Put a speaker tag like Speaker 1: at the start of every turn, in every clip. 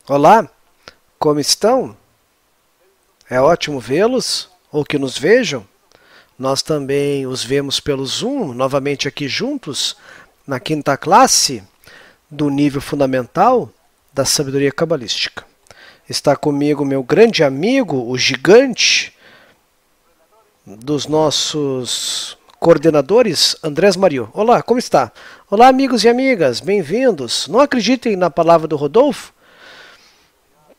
Speaker 1: Olá, como estão? É ótimo vê-los ou que nos vejam. Nós também os vemos pelo Zoom, novamente aqui juntos, na quinta classe do nível fundamental da sabedoria cabalística. Está comigo meu grande amigo, o gigante dos nossos coordenadores, Andrés Mario. Olá, como está? Olá, amigos e amigas, bem-vindos. Não acreditem na palavra do Rodolfo,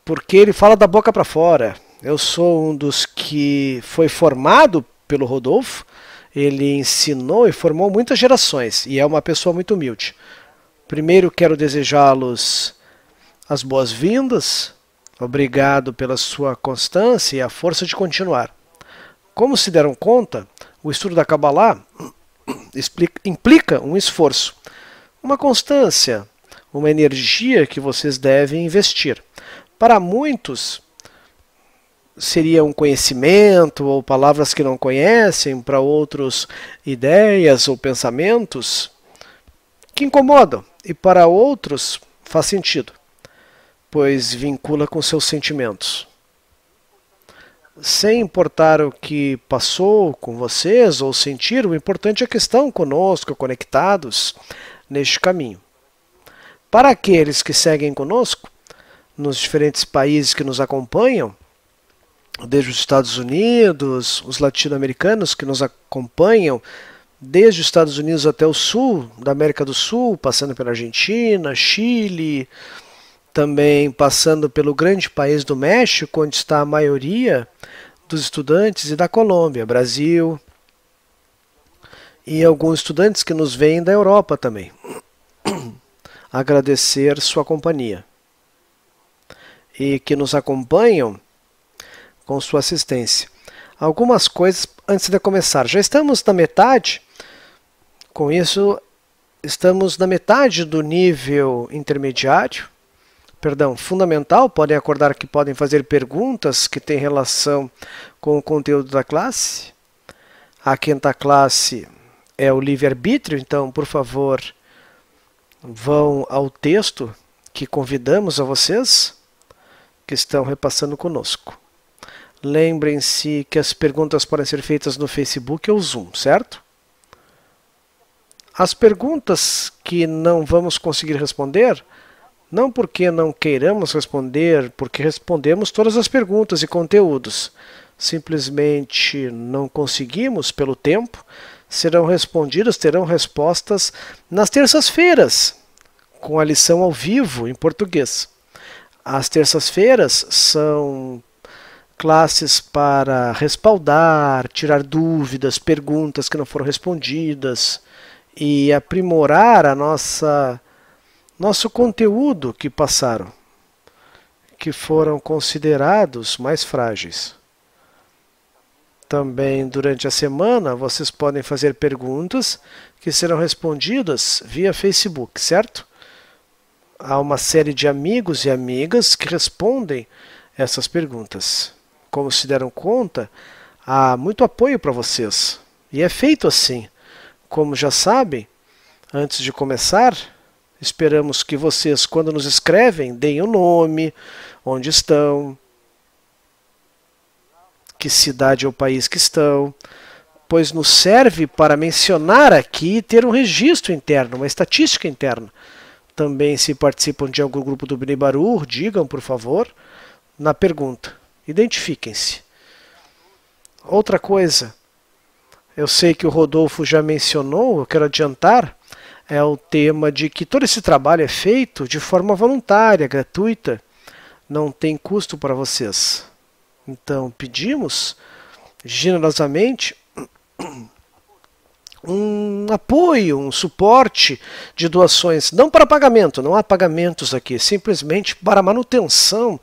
Speaker 1: porque ele fala da boca para fora. Eu sou um dos que foi formado pelo Rodolfo. Ele ensinou e formou muitas gerações e é uma pessoa muito humilde. Primeiro quero desejá-los as boas-vindas. Obrigado pela sua constância e a força de continuar. Como se deram conta, o estudo da Kabbalah implica um esforço, uma constância, uma energia que vocês devem investir. Para muitos, seria um conhecimento ou palavras que não conhecem, para outros, ideias ou pensamentos que incomodam, e para outros faz sentido, pois vincula com seus sentimentos. Sem importar o que passou com vocês ou sentiram, o importante é que estão conosco, conectados neste caminho. Para aqueles que seguem conosco, nos diferentes países que nos acompanham, desde os Estados Unidos, os latino-americanos que nos acompanham, desde os Estados Unidos até o sul da América do Sul, passando pela Argentina, Chile, também passando pelo grande país do México, onde está a maioria dos estudantes, e da Colômbia, Brasil, e alguns estudantes que nos vêm da Europa também. Agradecer sua companhia. E que nos acompanham com sua assistência. Algumas coisas antes de começar. Já estamos na metade, com isso, estamos na metade do nível intermediário, fundamental. Podem acordar que podem fazer perguntas que têm relação com o conteúdo da classe. A quinta classe é o livre-arbítrio, então, por favor, vão ao texto que convidamos a vocês, que estão repassando conosco. Lembrem-se que as perguntas podem ser feitas no Facebook ou Zoom, certo? As perguntas que não vamos conseguir responder, não porque não queiramos responder, porque respondemos todas as perguntas e conteúdos. Simplesmente não conseguimos pelo tempo, serão respondidas, terão respostas nas terças-feiras, com a lição ao vivo em português. As terças-feiras são classes para respaldar, tirar dúvidas, perguntas que não foram respondidas e aprimorar a nosso conteúdo que passaram, que foram considerados mais frágeis. Também durante a semana vocês podem fazer perguntas que serão respondidas via Facebook, certo? Há uma série de amigos e amigas que respondem essas perguntas. Como se deram conta, há muito apoio para vocês. E é feito assim. Como já sabem, antes de começar, esperamos que vocês, quando nos escrevem, deem o nome, onde estão, que cidade ou país que estão, pois nos serve para mencionar aqui e ter um registro interno, uma estatística interna. Também, se participam de algum grupo do Bnei Baruch, digam, por favor, na pergunta. Identifiquem-se. Outra coisa, eu sei que o Rodolfo já mencionou, eu quero adiantar, é o tema de que todo esse trabalho é feito de forma voluntária, gratuita, não tem custo para vocês. Então, pedimos generosamente um apoio, um suporte de doações, não para pagamento, não há pagamentos aqui, simplesmente para manutenção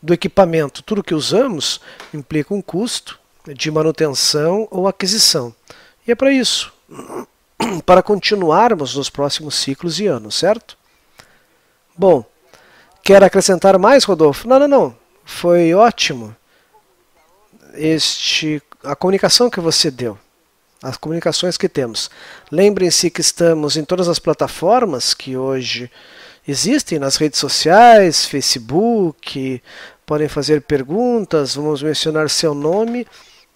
Speaker 1: do equipamento. Tudo que usamos implica um custo de manutenção ou aquisição. E é para isso, para continuarmos nos próximos ciclos e anos, certo? Bom, quer acrescentar mais, Rodolfo? Não. Foi ótimo a comunicação que você deu. As comunicações que temos. Lembrem-se que estamos em todas as plataformas que hoje existem nas redes sociais, Facebook, podem fazer perguntas, vamos mencionar seu nome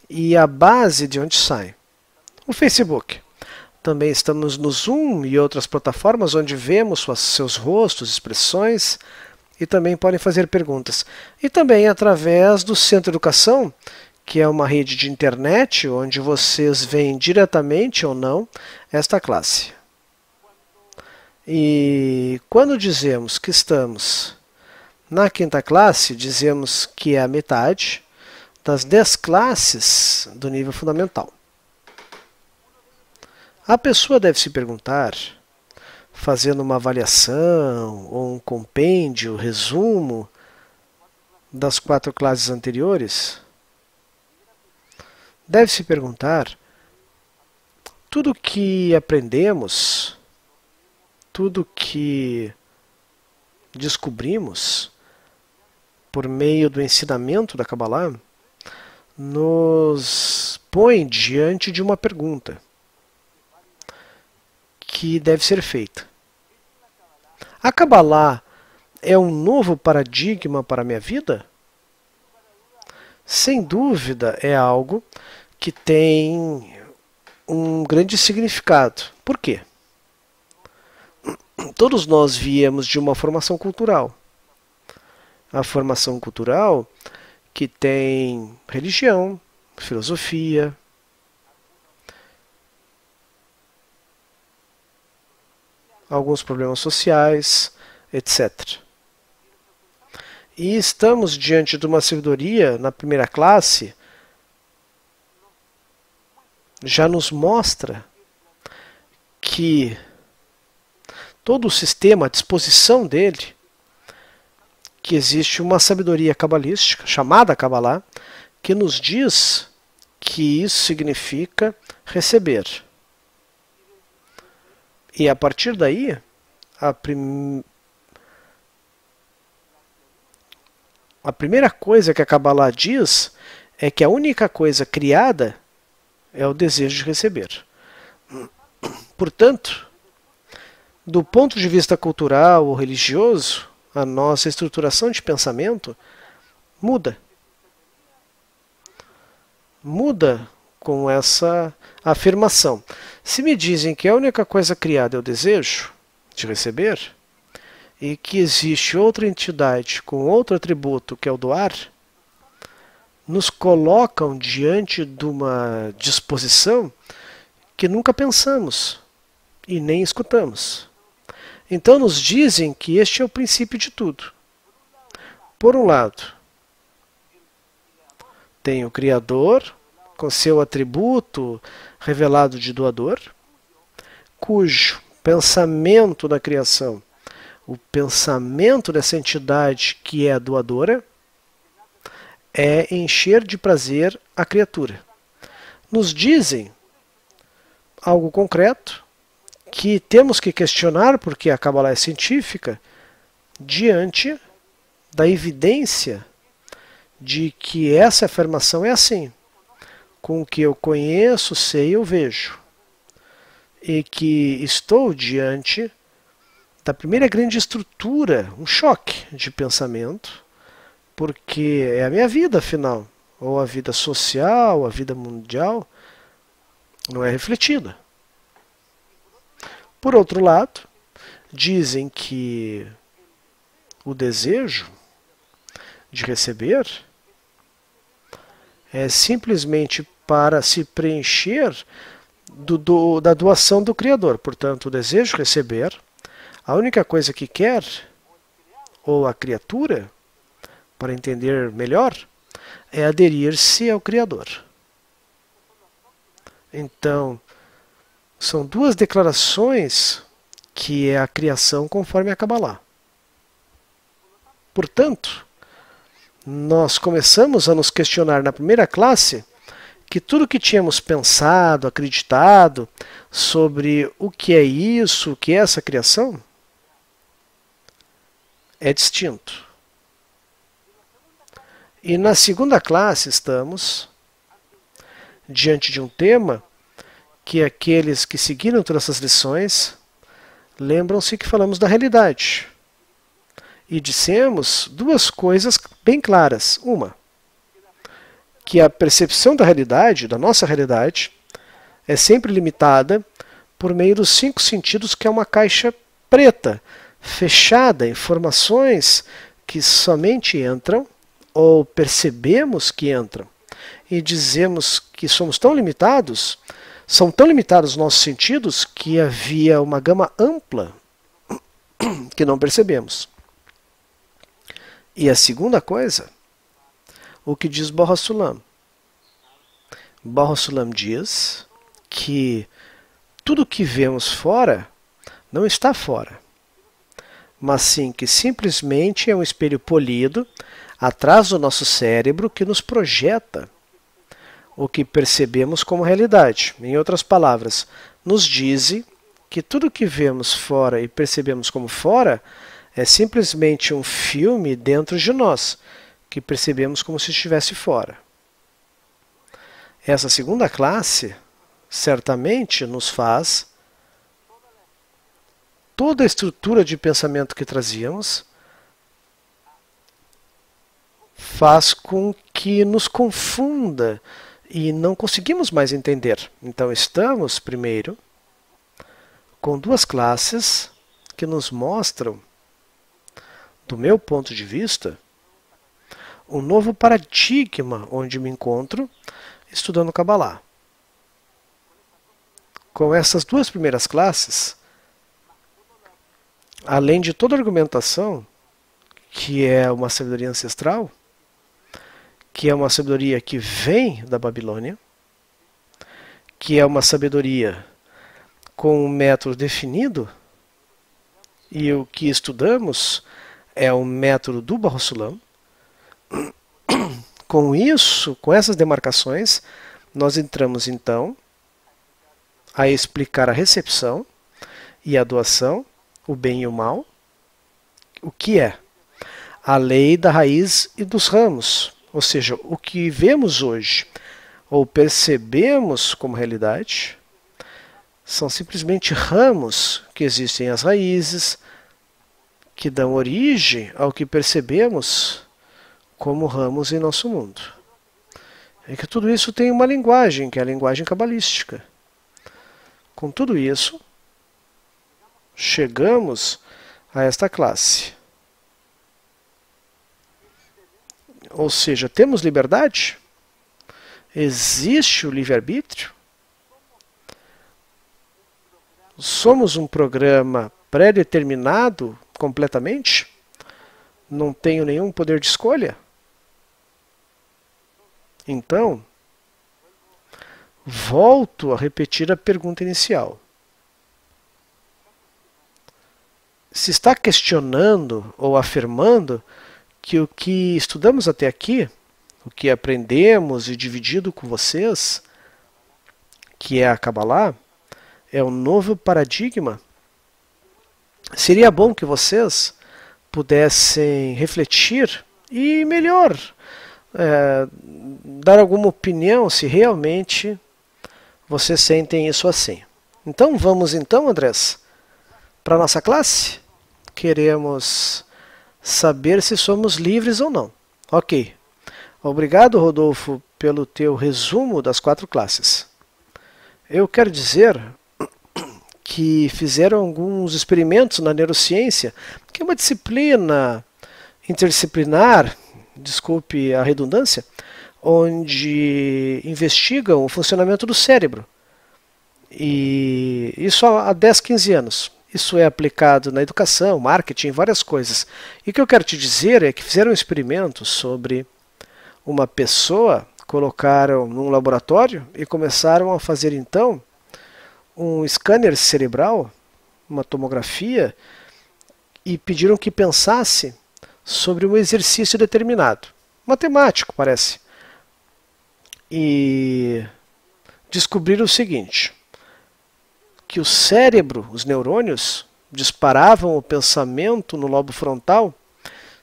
Speaker 1: e a base de onde sai. O Facebook. Também estamos no Zoom e outras plataformas onde vemos seus rostos, expressões e também podem fazer perguntas. E também através do Centro Educação, que é uma rede de internet onde vocês veem diretamente ou não esta classe. E quando dizemos que estamos na quinta classe, dizemos que é a metade das 10 classes do nível fundamental. A pessoa deve se perguntar, fazendo uma avaliação ou um compêndio, resumo das 4 classes anteriores, deve se perguntar tudo que aprendemos, tudo que descobrimos por meio do ensinamento da Kabbalah nos põe diante de uma pergunta que deve ser feita. A Kabbalah é um novo paradigma para a minha vida? Sem dúvida é algo que tem um grande significado. Por quê? Todos nós viemos de uma formação cultural. A formação cultural que tem religião, filosofia, alguns problemas sociais, etc. E estamos diante de uma sabedoria na primeira classe, já nos mostra que todo o sistema, a disposição dele, que existe uma sabedoria cabalística, chamada Kabbalah, que nos diz que isso significa receber. E a partir daí, a primeira coisa que a Kabbalah diz é que a única coisa criada é o desejo de receber. Portanto, do ponto de vista cultural ou religioso, a nossa estruturação de pensamento muda. Muda com essa afirmação. Se me dizem que a única coisa criada é o desejo de receber, e que existe outra entidade com outro atributo que é o doar, nos colocam diante de uma disposição que nunca pensamos e nem escutamos. Então nos dizem que este é o princípio de tudo. Por um lado, tem o Criador, com seu atributo revelado de doador, cujo pensamento da criação, o pensamento dessa entidade que é a doadora, é encher de prazer a criatura. Nos dizem algo concreto, que temos que questionar, porque a Kabbalah é científica, diante da evidência de que essa afirmação é assim. Com o que eu conheço, sei, eu vejo. E que estou diante da primeira grande estrutura, um choque de pensamento, porque é a minha vida, afinal, ou a vida social, a vida mundial, não é refletida. Por outro lado, dizem que o desejo de receber é simplesmente para se preencher da doação do Criador. Portanto, o desejo de receber, a única coisa que quer, ou a criatura, para entender melhor, é aderir-se ao Criador. Então, são duas declarações que é a criação conforme a Kabbalah. Portanto, nós começamos a nos questionar na primeira classe que tudo que tínhamos pensado, acreditado sobre o que é isso, o que é essa criação, é distinto. E na segunda classe estamos diante de um tema que aqueles que seguiram todas essas lições lembram-se que falamos da realidade. e dissemos duas coisas bem claras. Uma, que a percepção da realidade, da nossa realidade, é sempre limitada por meio dos 5 sentidos, que é uma caixa preta, fechada, informações que somente entram ou percebemos que entram. E dizemos que somos tão limitados, são tão limitados os nossos sentidos, que havia uma gama ampla que não percebemos. E a segunda coisa, o que diz Baha 'Ullah. Baha 'Ullah diz que tudo que vemos fora não está fora, mas sim que simplesmente é um espelho polido atrás do nosso cérebro que nos projeta o que percebemos como realidade. Em outras palavras, nos diz que tudo que vemos fora e percebemos como fora é simplesmente um filme dentro de nós, que percebemos como se estivesse fora. Essa segunda classe certamente nos faz toda a estrutura de pensamento que trazíamos, faz com que nos confunda e não conseguimos mais entender. Então estamos, primeiro, com duas classes que nos mostram, do meu ponto de vista, um novo paradigma onde me encontro estudando Kabbalah. Com essas duas primeiras classes, além de toda a argumentação, que é uma sabedoria ancestral, que é uma sabedoria que vem da Babilônia, que é uma sabedoria com um método definido, e o que estudamos é o método do Baha 'Ullah. Com isso, com essas demarcações, nós entramos então a explicar a recepção e a doação, o bem e o mal, o que é a lei da raiz e dos ramos, ou seja, o que vemos hoje ou percebemos como realidade são simplesmente ramos que existem as raízes, que dão origem ao que percebemos como ramos em nosso mundo. É que tudo isso tem uma linguagem, que é a linguagem cabalística. Com tudo isso, chegamos a esta classe. Ou seja, temos liberdade? Existe o livre-arbítrio? Somos um programa pré-determinado completamente? Não tenho nenhum poder de escolha? Então, volto a repetir a pergunta inicial. Se está questionando ou afirmando que o que estudamos até aqui, o que aprendemos e dividido com vocês, que é a Kabbalah, é um novo paradigma, seria bom que vocês pudessem refletir e, melhor, dar alguma opinião se realmente vocês sentem isso assim. Então vamos então, Andrés, para a nossa classe? Queremos saber se somos livres ou não. Ok. Obrigado, Rodolfo, pelo teu resumo das 4 classes. Eu quero dizer que fizeram alguns experimentos na neurociência, que é uma disciplina interdisciplinar, desculpe a redundância, onde investigam o funcionamento do cérebro. E isso há 10, 15 anos. Isso é aplicado na educação, marketing, várias coisas. E o que eu quero te dizer é que fizeram um experimento sobre uma pessoa, colocaram num laboratório e começaram a fazer então um scanner cerebral, uma tomografia, e pediram que pensasse sobre um exercício determinado. Matemático, parece. E descobriram o seguinte, que o cérebro, os neurônios, disparavam o pensamento no lobo frontal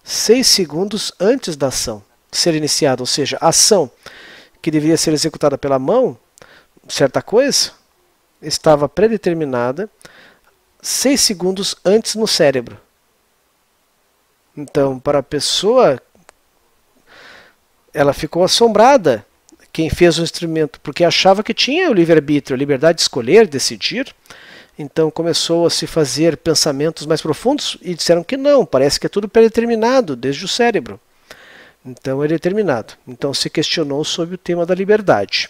Speaker 1: 6 segundos antes da ação ser iniciada, ou seja, a ação que deveria ser executada pela mão, certa coisa, estava predeterminada 6 segundos antes no cérebro. Então, para a pessoa, ela ficou assombrada, quem fez o instrumento, porque achava que tinha o livre-arbítrio, a liberdade de escolher, decidir. Então começou a se fazer pensamentos mais profundos e disseram que não, parece que é tudo predeterminado desde o cérebro. Então é determinado. Então se questionou sobre o tema da liberdade.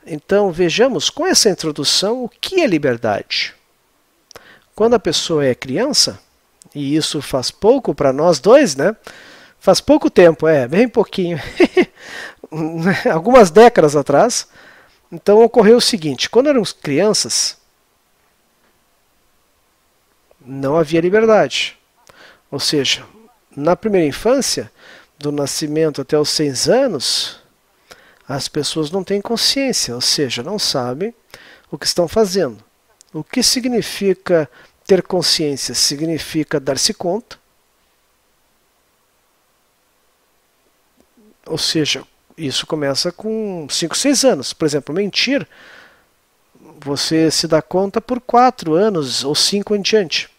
Speaker 1: Então vejamos com essa introdução o que é liberdade. Quando a pessoa é criança, e isso faz pouco para nós dois, né? Faz pouco tempo, bem pouquinho, algumas décadas atrás. Então ocorreu o seguinte, quando éramos crianças, não havia liberdade. Ou seja, na primeira infância, do nascimento até os 6 anos, as pessoas não têm consciência, ou seja, não sabem o que estão fazendo. O que significa ter consciência? Significa dar-se conta. Ou seja, isso começa com 5, 6 anos. Por exemplo, mentir, você se dá conta por 4 anos ou 5 em diante.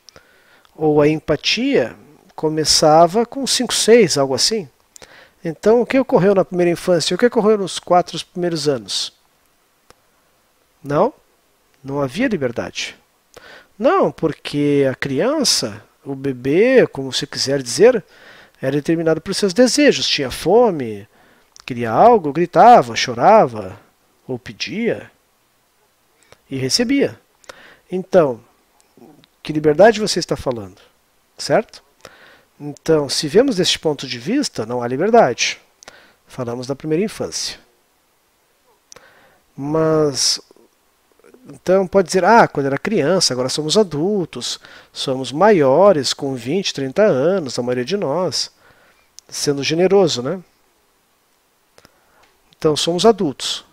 Speaker 1: Ou a empatia começava com 5, 6, algo assim. Então, o que ocorreu na primeira infância? O que ocorreu nos 4 primeiros anos? Não havia liberdade. Não, porque a criança, o bebê, como você quiser dizer, era determinado por seus desejos. Tinha fome, queria algo, gritava, chorava, ou pedia, e recebia. Então, que liberdade você está falando? Certo? Então, se vemos deste ponto de vista, não há liberdade. Falamos da primeira infância. Mas, então pode dizer, quando era criança, agora somos adultos, somos maiores, com 20, 30 anos, a maioria de nós, sendo generoso, né? Então, somos adultos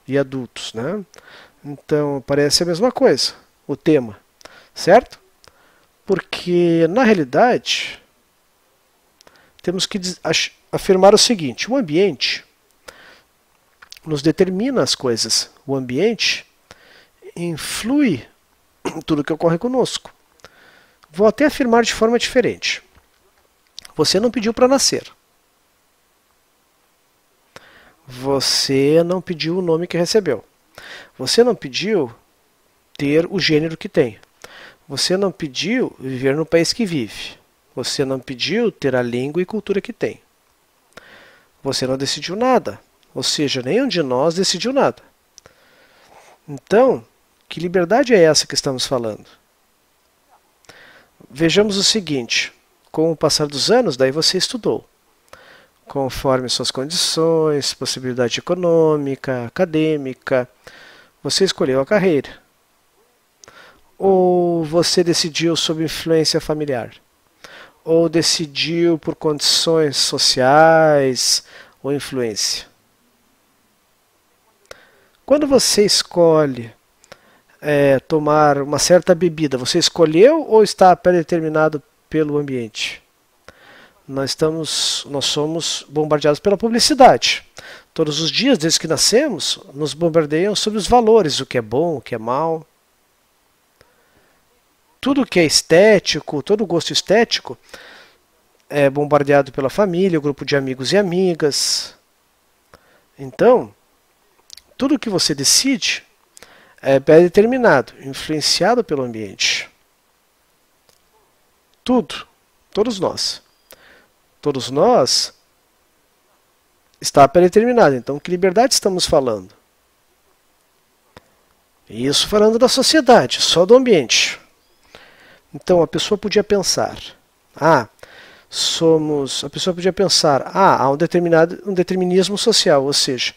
Speaker 1: e adultos, né? Então, parece a mesma coisa, o tema, certo? Porque, na realidade, temos que afirmar o seguinte, o ambiente nos determina as coisas. O ambiente influi em tudo que ocorre conosco. Vou até afirmar de forma diferente. Você não pediu para nascer. Você não pediu o nome que recebeu. Você não pediu ter o gênero que tem. Você não pediu viver no país que vive. Você não pediu ter a língua e cultura que tem. Você não decidiu nada. Ou seja, nenhum de nós decidiu nada. Então, que liberdade é essa que estamos falando? Vejamos o seguinte. Com o passar dos anos, daí você estudou. Conforme suas condições, possibilidade econômica, acadêmica, você escolheu a carreira. Ou você decidiu sob influência familiar? Ou decidiu por condições sociais ou influência? Quando você escolhe tomar uma certa bebida, você escolheu ou está predeterminado pelo ambiente? Nós somos bombardeados pela publicidade. Todos os dias, desde que nascemos, nos bombardeiam sobre os valores, o que é bom, o que é mal. Tudo que é estético, todo gosto estético é bombardeado pela família, o grupo de amigos e amigas. Então, tudo que você decide é determinado, influenciado pelo ambiente. Tudo, todos nós. Todos nós está predeterminado. Então, que liberdade estamos falando? Isso falando da sociedade, só do ambiente. Então, a pessoa podia pensar, há um determinismo social, ou seja,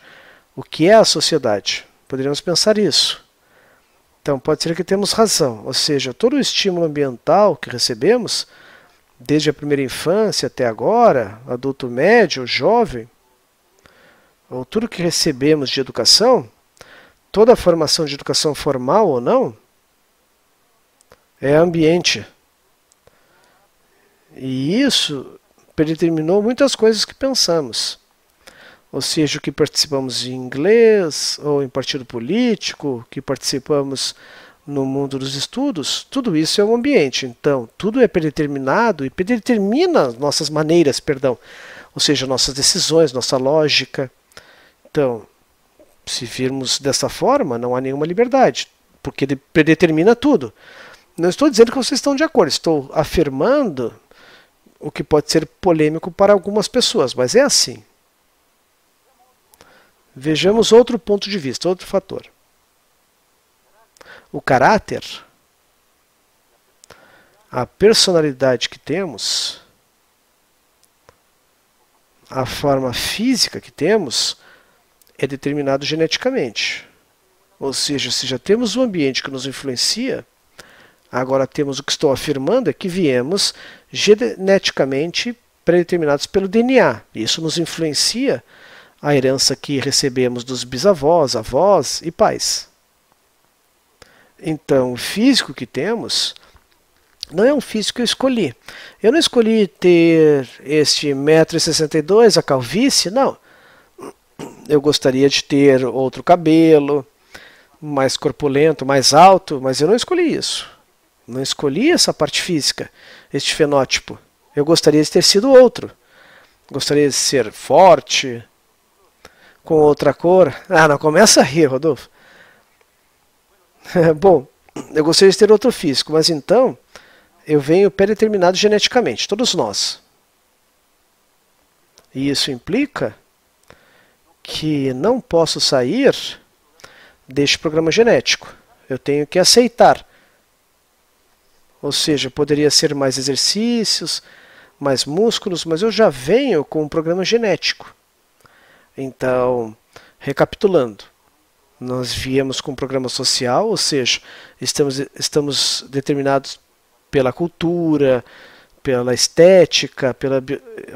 Speaker 1: o que é a sociedade? Poderíamos pensar isso. Então, pode ser que temos razão, ou seja, todo o estímulo ambiental que recebemos, desde a primeira infância até agora, adulto médio, jovem, ou tudo que recebemos de educação, toda a formação de educação formal ou não, é ambiente. E isso predeterminou muitas coisas que pensamos. Ou seja, o que participamos em inglês, ou em partido político, que participamos no mundo dos estudos, tudo isso é um ambiente. Então, tudo é predeterminado e predetermina nossas maneiras, perdão, ou seja, nossas decisões, nossa lógica. Então, se virmos dessa forma, não há nenhuma liberdade, porque ele predetermina tudo. Não estou dizendo que vocês estão de acordo, estou afirmando o que pode ser polêmico para algumas pessoas, mas é assim. Vejamos outro ponto de vista, outro fator. O caráter, a personalidade que temos, a forma física que temos, é determinado geneticamente. Ou seja, se já temos um ambiente que nos influencia, agora temos o que estou afirmando é que viemos geneticamente predeterminados pelo DNA. Isso nos influencia a herança que recebemos dos bisavós, avós e pais. Então, o físico que temos não é um físico que eu escolhi. Eu não escolhi ter este 1,62 m, a calvície, não. Eu gostaria de ter outro cabelo, mais corpulento, mais alto, mas eu não escolhi isso. Não escolhi essa parte física, este fenótipo. Eu gostaria de ter sido outro. Gostaria de ser forte, com outra cor. Ah, não começa a rir, Rodolfo. Bom, eu gostaria de ter outro físico, mas então eu venho predeterminado geneticamente, todos nós. E isso implica que não posso sair deste programa genético. Eu tenho que aceitar. Ou seja, poderia ser mais exercícios, mais músculos, mas eu já venho com um programa genético. Então, recapitulando, nós viemos com um programa social, ou seja, estamos determinados pela cultura, pela estética, pela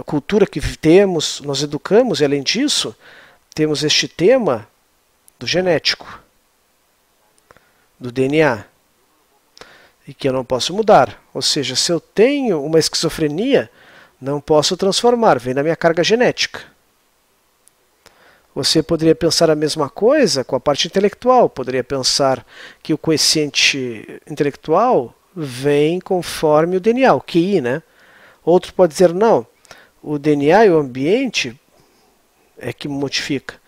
Speaker 1: cultura que temos, nós educamos, e além disso, temos este tema do genético, do DNA, e que eu não posso mudar. Ou seja, se eu tenho uma esquizofrenia, não posso transformar, vem da minha carga genética. Você poderia pensar a mesma coisa com a parte intelectual, poderia pensar que o coeficiente intelectual vem conforme o DNA, o QI, né? Outro pode dizer, não, o DNA e o ambiente é que modifica,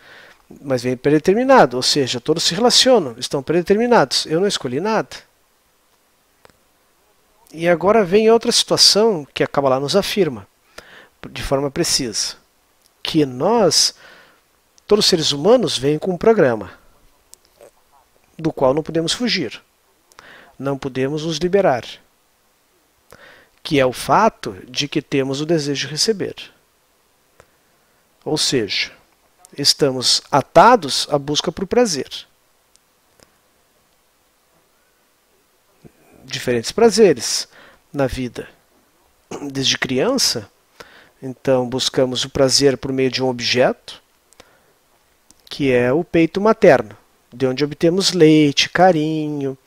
Speaker 1: mas vem predeterminado, ou seja, todos se relacionam, estão predeterminados. Eu não escolhi nada. E agora vem outra situação que a Kabbalah nos afirma, de forma precisa, que nós, todos os seres humanos, vêm com um programa, do qual não podemos fugir, não podemos nos liberar, que é o fato de que temos o desejo de receber. Ou seja, estamos atados à busca por prazer. Diferentes prazeres na vida. Desde criança, então buscamos o prazer por meio de um objeto, que é o peito materno, de onde obtemos leite, carinho,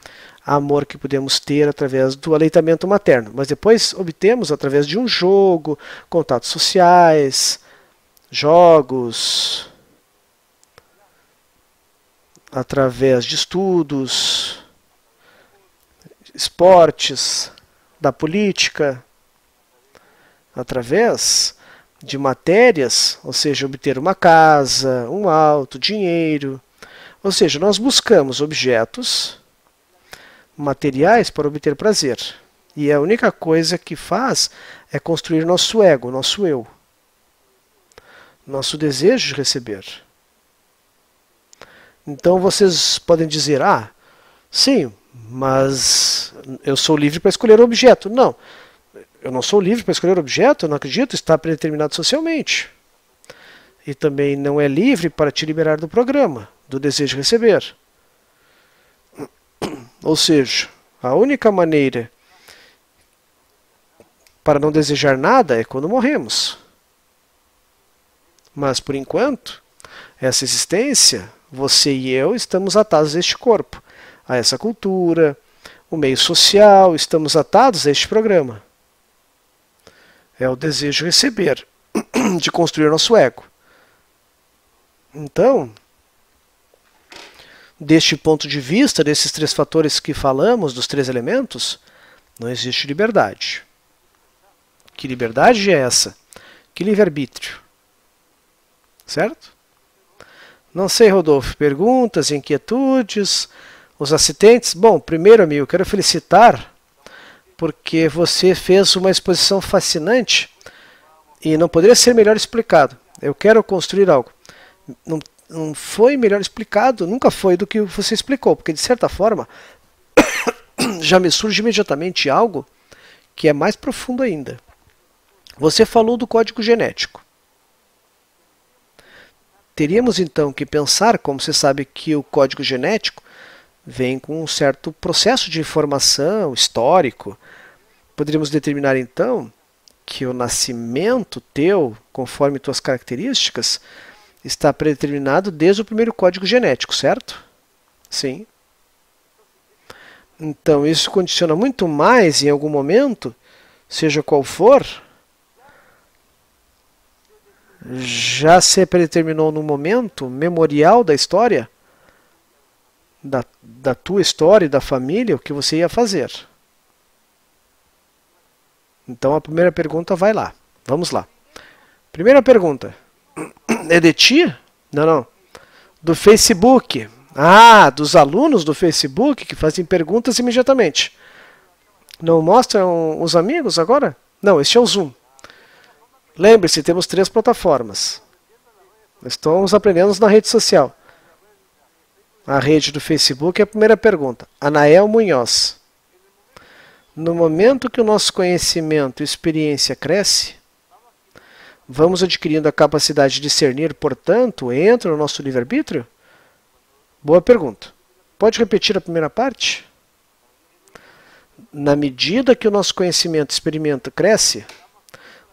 Speaker 1: amor que podemos ter através do aleitamento materno. Mas depois obtemos através de um jogo, contatos sociais, jogos, através de estudos, esportes, da política, através de matérias, ou seja, obter uma casa, um auto, dinheiro. Ou seja, nós buscamos objetos materiais para obter prazer. E a única coisa que faz é construir nosso ego, nosso eu, nosso desejo de receber. Então vocês podem dizer, sim, mas eu sou livre para escolher o objeto. Não, eu não sou livre para escolher o objeto, eu não acredito, está predeterminado socialmente. E também não é livre para te liberar do programa, do desejo de receber. Ou seja, a única maneira para não desejar nada é quando morremos. Mas, por enquanto, essa existência, você e eu estamos atados a este corpo, a essa cultura, o meio social, estamos atados a este programa. É o desejo de receber, de construir nosso ego. Então, deste ponto de vista, desses três fatores que falamos, dos três elementos, não existe liberdade. Que liberdade é essa? Que livre-arbítrio? Certo? Não sei, Rodolfo. Perguntas, inquietudes, os assistentes? Bom, primeiro, amigo, quero felicitar porque você fez uma exposição fascinante e não poderia ser melhor explicado. Eu quero construir algo. Não foi melhor explicado, nunca foi do que você explicou, porque de certa forma já me surge imediatamente algo que é mais profundo ainda. Você falou do código genético. Teríamos então que pensar, como você sabe que o código genético vem com um certo processo de informação histórico. Poderíamos determinar então que o nascimento teu, conforme tuas características, está predeterminado desde o primeiro código genético, certo? Sim. Então isso condiciona muito mais em algum momento, seja qual for, já se predeterminou no momento memorial da história, da tua história e da família, o que você ia fazer. Então a primeira pergunta vai lá. Vamos lá. Primeira pergunta. É de ti? Não. Do Facebook. Ah, dos alunos do Facebook que fazem perguntas imediatamente. Não mostram os amigos agora? Não, este é o Zoom. Lembre-se, temos 3 plataformas. Estamos aprendendo na rede social. A rede do Facebook é a primeira pergunta. Anael Munhoz. No momento que o nosso conhecimento e experiência cresce, vamos adquirindo a capacidade de discernir, portanto, entra no nosso livre-arbítrio? Boa pergunta. Pode repetir a primeira parte? Na medida que o nosso conhecimento e experimento cresce,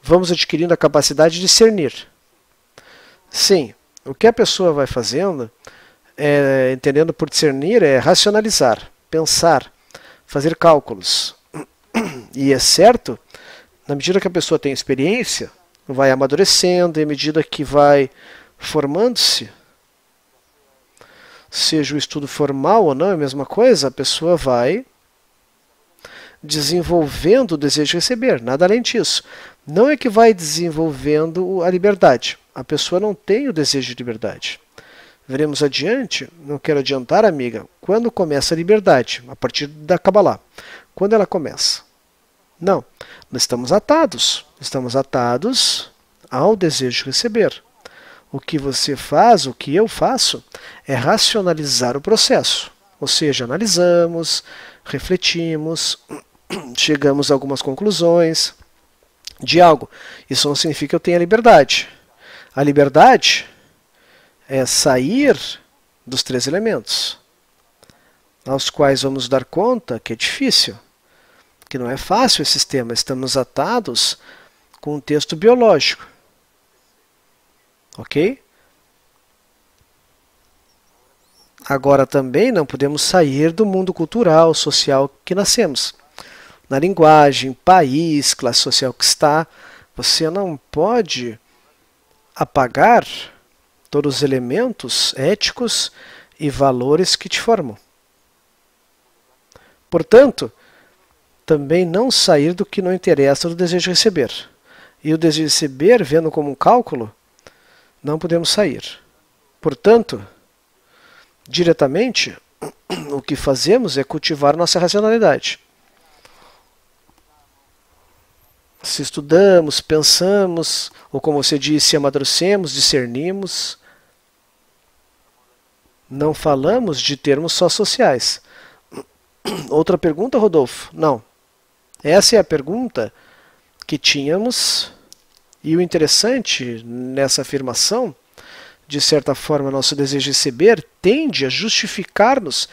Speaker 1: vamos adquirindo a capacidade de discernir. Sim, o que a pessoa vai fazendo, entendendo por discernir, é racionalizar, pensar, fazer cálculos. E é certo, na medida que a pessoa tem experiência, vai amadurecendo, e à medida que vai formando-se, seja o estudo formal ou não, é a mesma coisa, a pessoa vai desenvolvendo o desejo de receber, nada além disso. Não é que vai desenvolvendo a liberdade. A pessoa não tem o desejo de liberdade. Veremos adiante, não quero adiantar, amiga, quando começa a liberdade, a partir da Kabbalah. Quando ela começa? Não, nós estamos atados. Estamos atados ao desejo de receber. O que você faz, o que eu faço, é racionalizar o processo. Ou seja, analisamos, refletimos, chegamos a algumas conclusões de algo. Isso não significa que eu tenha liberdade. A liberdade é sair dos 3 elementos, aos quais vamos dar conta que é difícil, que não é fácil esse sistema. Estamos atados com um texto biológico. Ok? Agora também não podemos sair do mundo cultural, social que nascemos. Na linguagem, país, classe social que está, você não pode apagar todos os elementos éticos e valores que te formam. Portanto, também não sair do que não interessa do desejo de receber. E o desejo de receber, vendo como um cálculo, não podemos sair. Portanto, diretamente, o que fazemos é cultivar nossa racionalidade. Se estudamos, pensamos, ou como você disse, amadurecemos, discernimos, não falamos de termos só sociais. Outra pergunta, Rodolfo? Não. Essa é a pergunta que tínhamos, e o interessante nessa afirmação, de certa forma, nosso desejo de receber tende a justificar-nos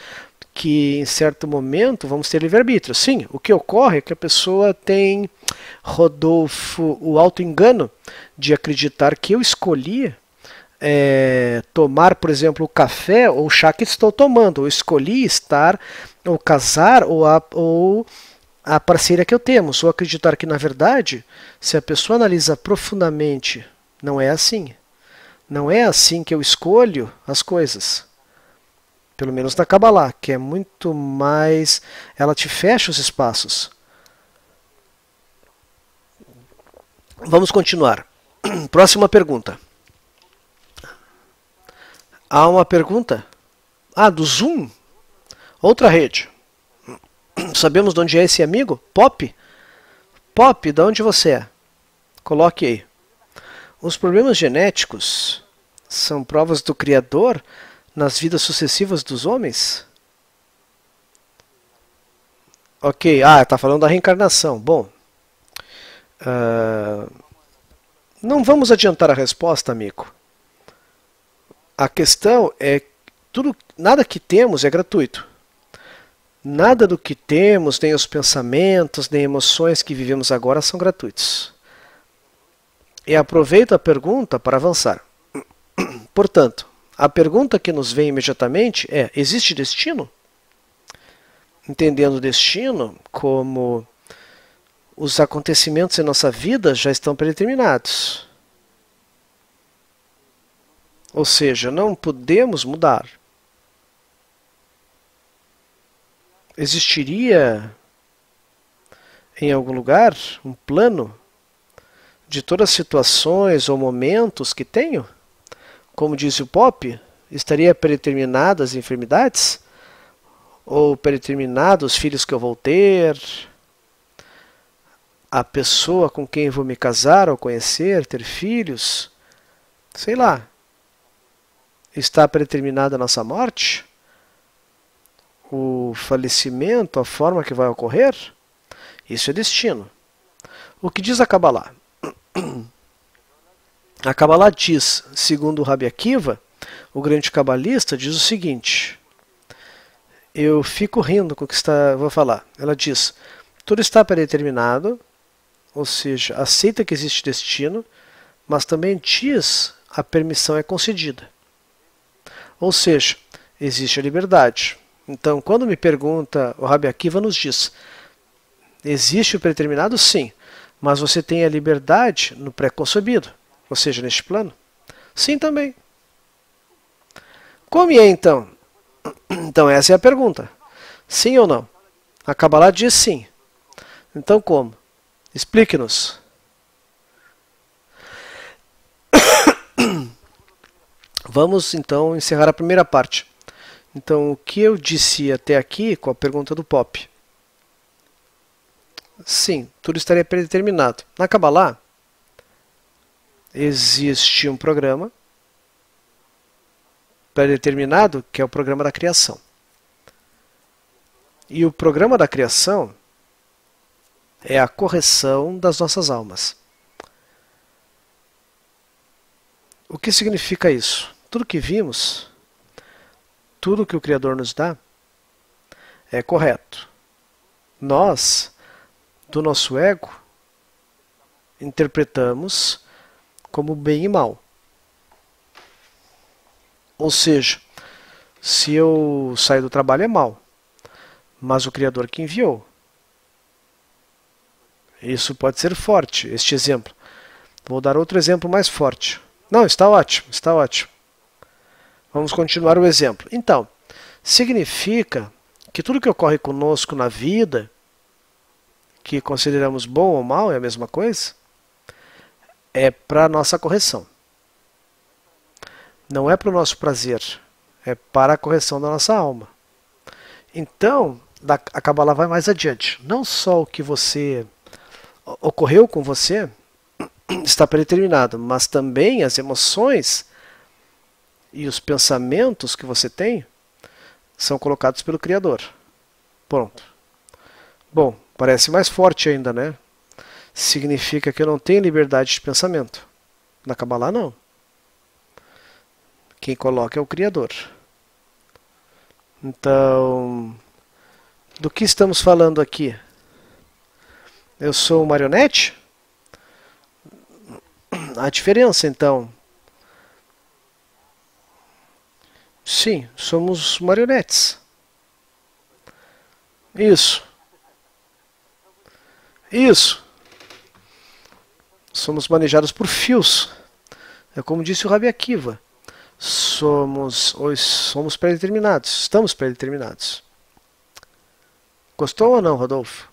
Speaker 1: que em certo momento vamos ter livre-arbítrio. Sim, o que ocorre é que a pessoa tem, Rodolfo, o auto-engano de acreditar que eu escolhi tomar, por exemplo, o café ou o chá que estou tomando. Eu escolhi estar, ou casar, ou a parceira que eu temos. Ou acreditar que, na verdade, se a pessoa analisa profundamente, não é assim. Não é assim que eu escolho as coisas. Pelo menos na Kabbalah, que é muito mais... Ela te fecha os espaços. Vamos continuar. Próxima pergunta. Há uma pergunta? Ah, do Zoom? Outra rede. Sabemos de onde é esse amigo? Pop? Pop, de onde você é? Coloque aí. Os problemas genéticos são provas do Criador nas vidas sucessivas dos homens? Ok, está falando da reencarnação. Bom, não vamos adiantar a resposta, amigo. A questão é nada que temos é gratuito. Nada do que temos, nem os pensamentos, nem emoções que vivemos agora são gratuitos. E aproveito a pergunta para avançar. Portanto, a pergunta que nos vem imediatamente é: existe destino? Entendendo destino como os acontecimentos em nossa vida já estão predeterminados. Ou seja, não podemos mudar. Existiria em algum lugar um plano de todas as situações ou momentos que tenho? Como disse o Pop, estaria predeterminadas as enfermidades? Ou predeterminados os filhos que eu vou ter? A pessoa com quem vou me casar ou conhecer, ter filhos? Sei lá. Está predeterminada a nossa morte? O falecimento, a forma que vai ocorrer? Isso é destino. O que diz a Kabbalah? A Kabbalah diz, segundo o Rabi Akiva, o grande cabalista, diz o seguinte. Eu fico rindo com o que vou falar. Ela diz, tudo está predeterminado, ou seja, aceita que existe destino, mas também diz a permissão é concedida. Ou seja, existe a liberdade. Então, quando me pergunta, o Rabi Akiva nos diz, existe o predeterminado? Sim, mas você tem a liberdade no pré-concebido, ou seja, neste plano? Sim, também. Como é então? Então, essa é a pergunta. Sim ou não? A Kabbalah diz sim. Então, como? Explique-nos. Vamos, então, encerrar a primeira parte. Então, o que eu disse até aqui com a pergunta do Pop? Sim, tudo estaria predeterminado. Na Kabbalah, existe um programa predeterminado, que é o programa da criação. E o programa da criação é a correção das nossas almas. O que significa isso? Tudo que vimos, tudo que o Criador nos dá, é correto. Nós, do nosso ego, interpretamos como bem e mal. Ou seja, se eu sair do trabalho é mal, mas o Criador que enviou. Isso pode ser forte, este exemplo. Vou dar outro exemplo mais forte. Não, está ótimo, está ótimo. Vamos continuar o exemplo. Então, significa que tudo que ocorre conosco na vida, que consideramos bom ou mal, é a mesma coisa, é para a nossa correção. Não é para o nosso prazer, é para a correção da nossa alma. Então, a Kabbalah vai mais adiante. Não só o que ocorreu com você está predeterminado, mas também as emoções e os pensamentos que você tem são colocados pelo Criador. Pronto. Bom, parece mais forte ainda, né? Significa que eu não tenho liberdade de pensamento. Na Kabbalah, não. Quem coloca é o Criador. Então, do que estamos falando aqui? Eu sou um marionete? A diferença, então. Sim, somos marionetes. Isso. Isso. Somos manejados por fios. É como disse o Rabi Akiva. somos pré-determinados, estamos pré-determinados. Gostou ou não, Rodolfo?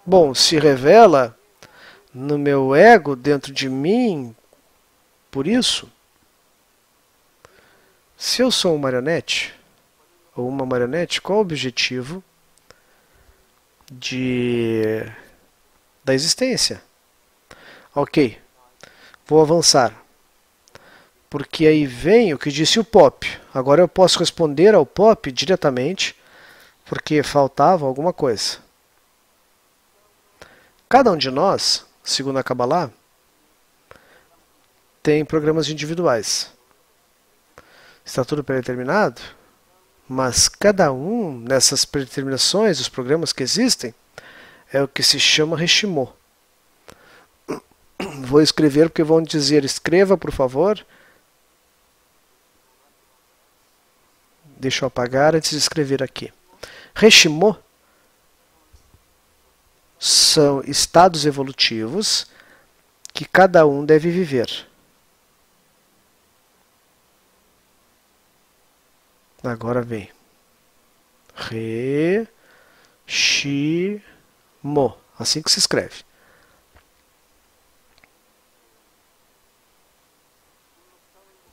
Speaker 1: Bom, se revela no meu ego, dentro de mim, por isso. Se eu sou um marionete, ou uma marionete, qual o objetivo da existência? Ok, vou avançar. Porque aí vem o que disse o Pop. Agora eu posso responder ao Pop diretamente, porque faltava alguma coisa. Cada um de nós, segundo a Kabbalah, tem programas individuais. Está tudo predeterminado, mas cada um nessas predeterminações, os programas que existem, é o que se chama Reshimó. Vou escrever porque vão dizer, escreva por favor. Deixa eu apagar antes de escrever aqui. Reshimó são estados evolutivos que cada um deve viver. Agora vem. Reshimó. Assim que se escreve.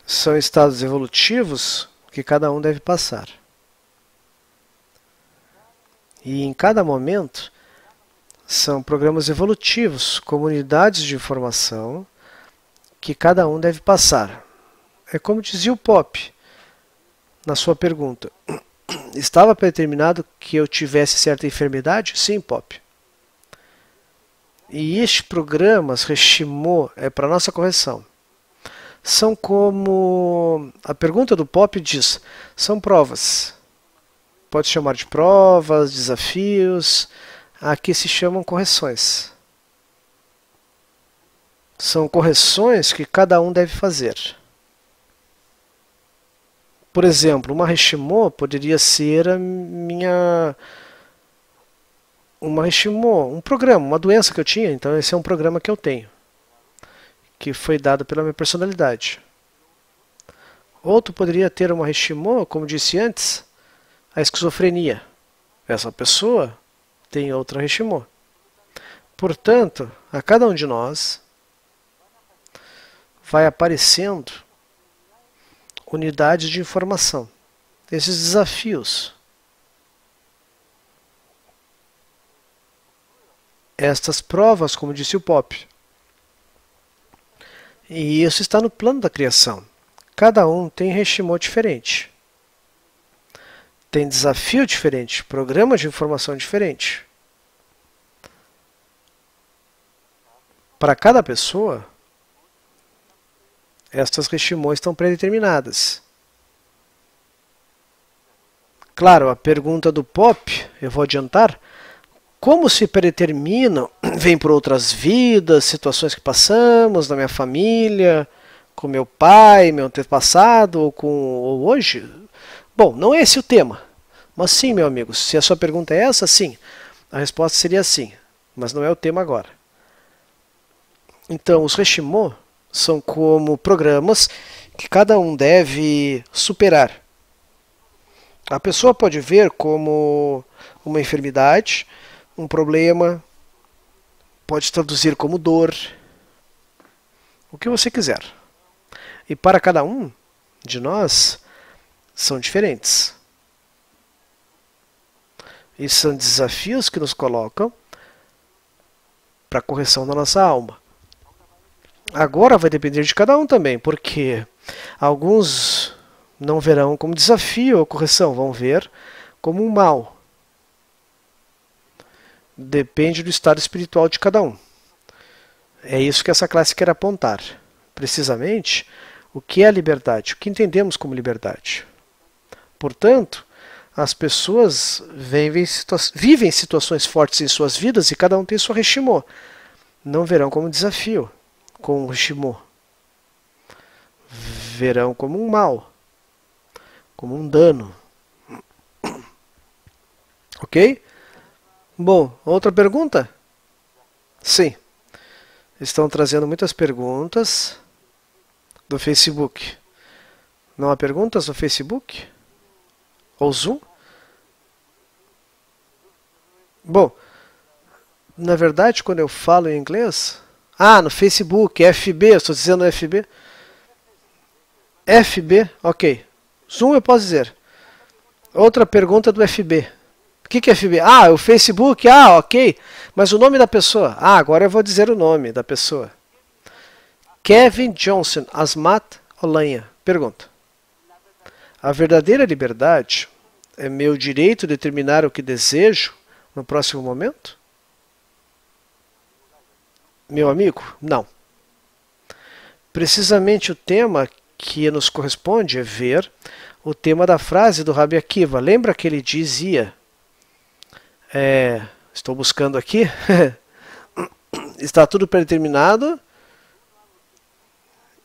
Speaker 1: São estados evolutivos que cada um deve passar. E em cada momento são programas evolutivos, comunidades de informação que cada um deve passar. É como dizia o Pop na sua pergunta. Estava predeterminado que eu tivesse certa enfermidade? Sim, Pop. E estes programas, Reshimó, é para nossa correção. São como... A pergunta do Pop diz, são provas. Pode chamar de provas, desafios. Aqui se chamam correções. São correções que cada um deve fazer. Por exemplo, uma Reshimó poderia ser uma Reshimó, um programa, uma doença que eu tinha. Então esse é um programa que eu tenho, que foi dado pela minha personalidade. Outro poderia ter uma Reshimó, como disse antes, a esquizofrenia. Essa pessoa tem outra Reshimó. Portanto, a cada um de nós vai aparecendo unidades de informação. Esses desafios. Estas provas, como disse o Pop. E isso está no plano da criação. Cada um tem Reshimó diferente. Tem desafio diferente, programa de informação diferente. Para cada pessoa, estas Reshimó estão predeterminadas. Claro, a pergunta do Pop, eu vou adiantar, como se predeterminam, vem por outras vidas, situações que passamos, na minha família, com meu pai, meu antepassado, ou hoje? Bom, não é esse o tema. Mas sim, meu amigo, se a sua pergunta é essa, sim. A resposta seria sim, mas não é o tema agora. Então, os Reshimó são como programas que cada um deve superar. A pessoa pode ver como uma enfermidade, um problema, pode traduzir como dor, o que você quiser. E para cada um de nós, são diferentes. E são desafios que nos colocam para a correção da nossa alma. Agora vai depender de cada um também, porque alguns não verão como desafio ou correção, vão ver como um mal. Depende do estado espiritual de cada um. É isso que essa classe quer apontar. Precisamente, o que é a liberdade? O que entendemos como liberdade? Portanto, as pessoas vivem situações fortes em suas vidas e cada um tem sua Reshimó. Não verão como desafio, como um Reshimó. Verão como um mal, como um dano. Ok? Bom, outra pergunta? Sim. Estão trazendo muitas perguntas. Do Facebook. Não há perguntas no Facebook? Ou Zoom? Bom, na verdade, quando eu falo em inglês... Ah, no Facebook, FB, eu estou dizendo FB. FB, ok. Zoom eu posso dizer. Outra pergunta do FB. O que é FB? Ah, o Facebook, ah, ok. Mas o nome da pessoa? Ah, agora eu vou dizer o nome da pessoa. Kevin Johnson Asmat Olanha. Pergunta. A verdadeira liberdade é meu direito de determinar o que desejo no próximo momento? Meu amigo, não. Precisamente o tema que nos corresponde é ver o tema da frase do Rabi Akiva. Lembra que ele dizia, estou buscando aqui, está tudo predeterminado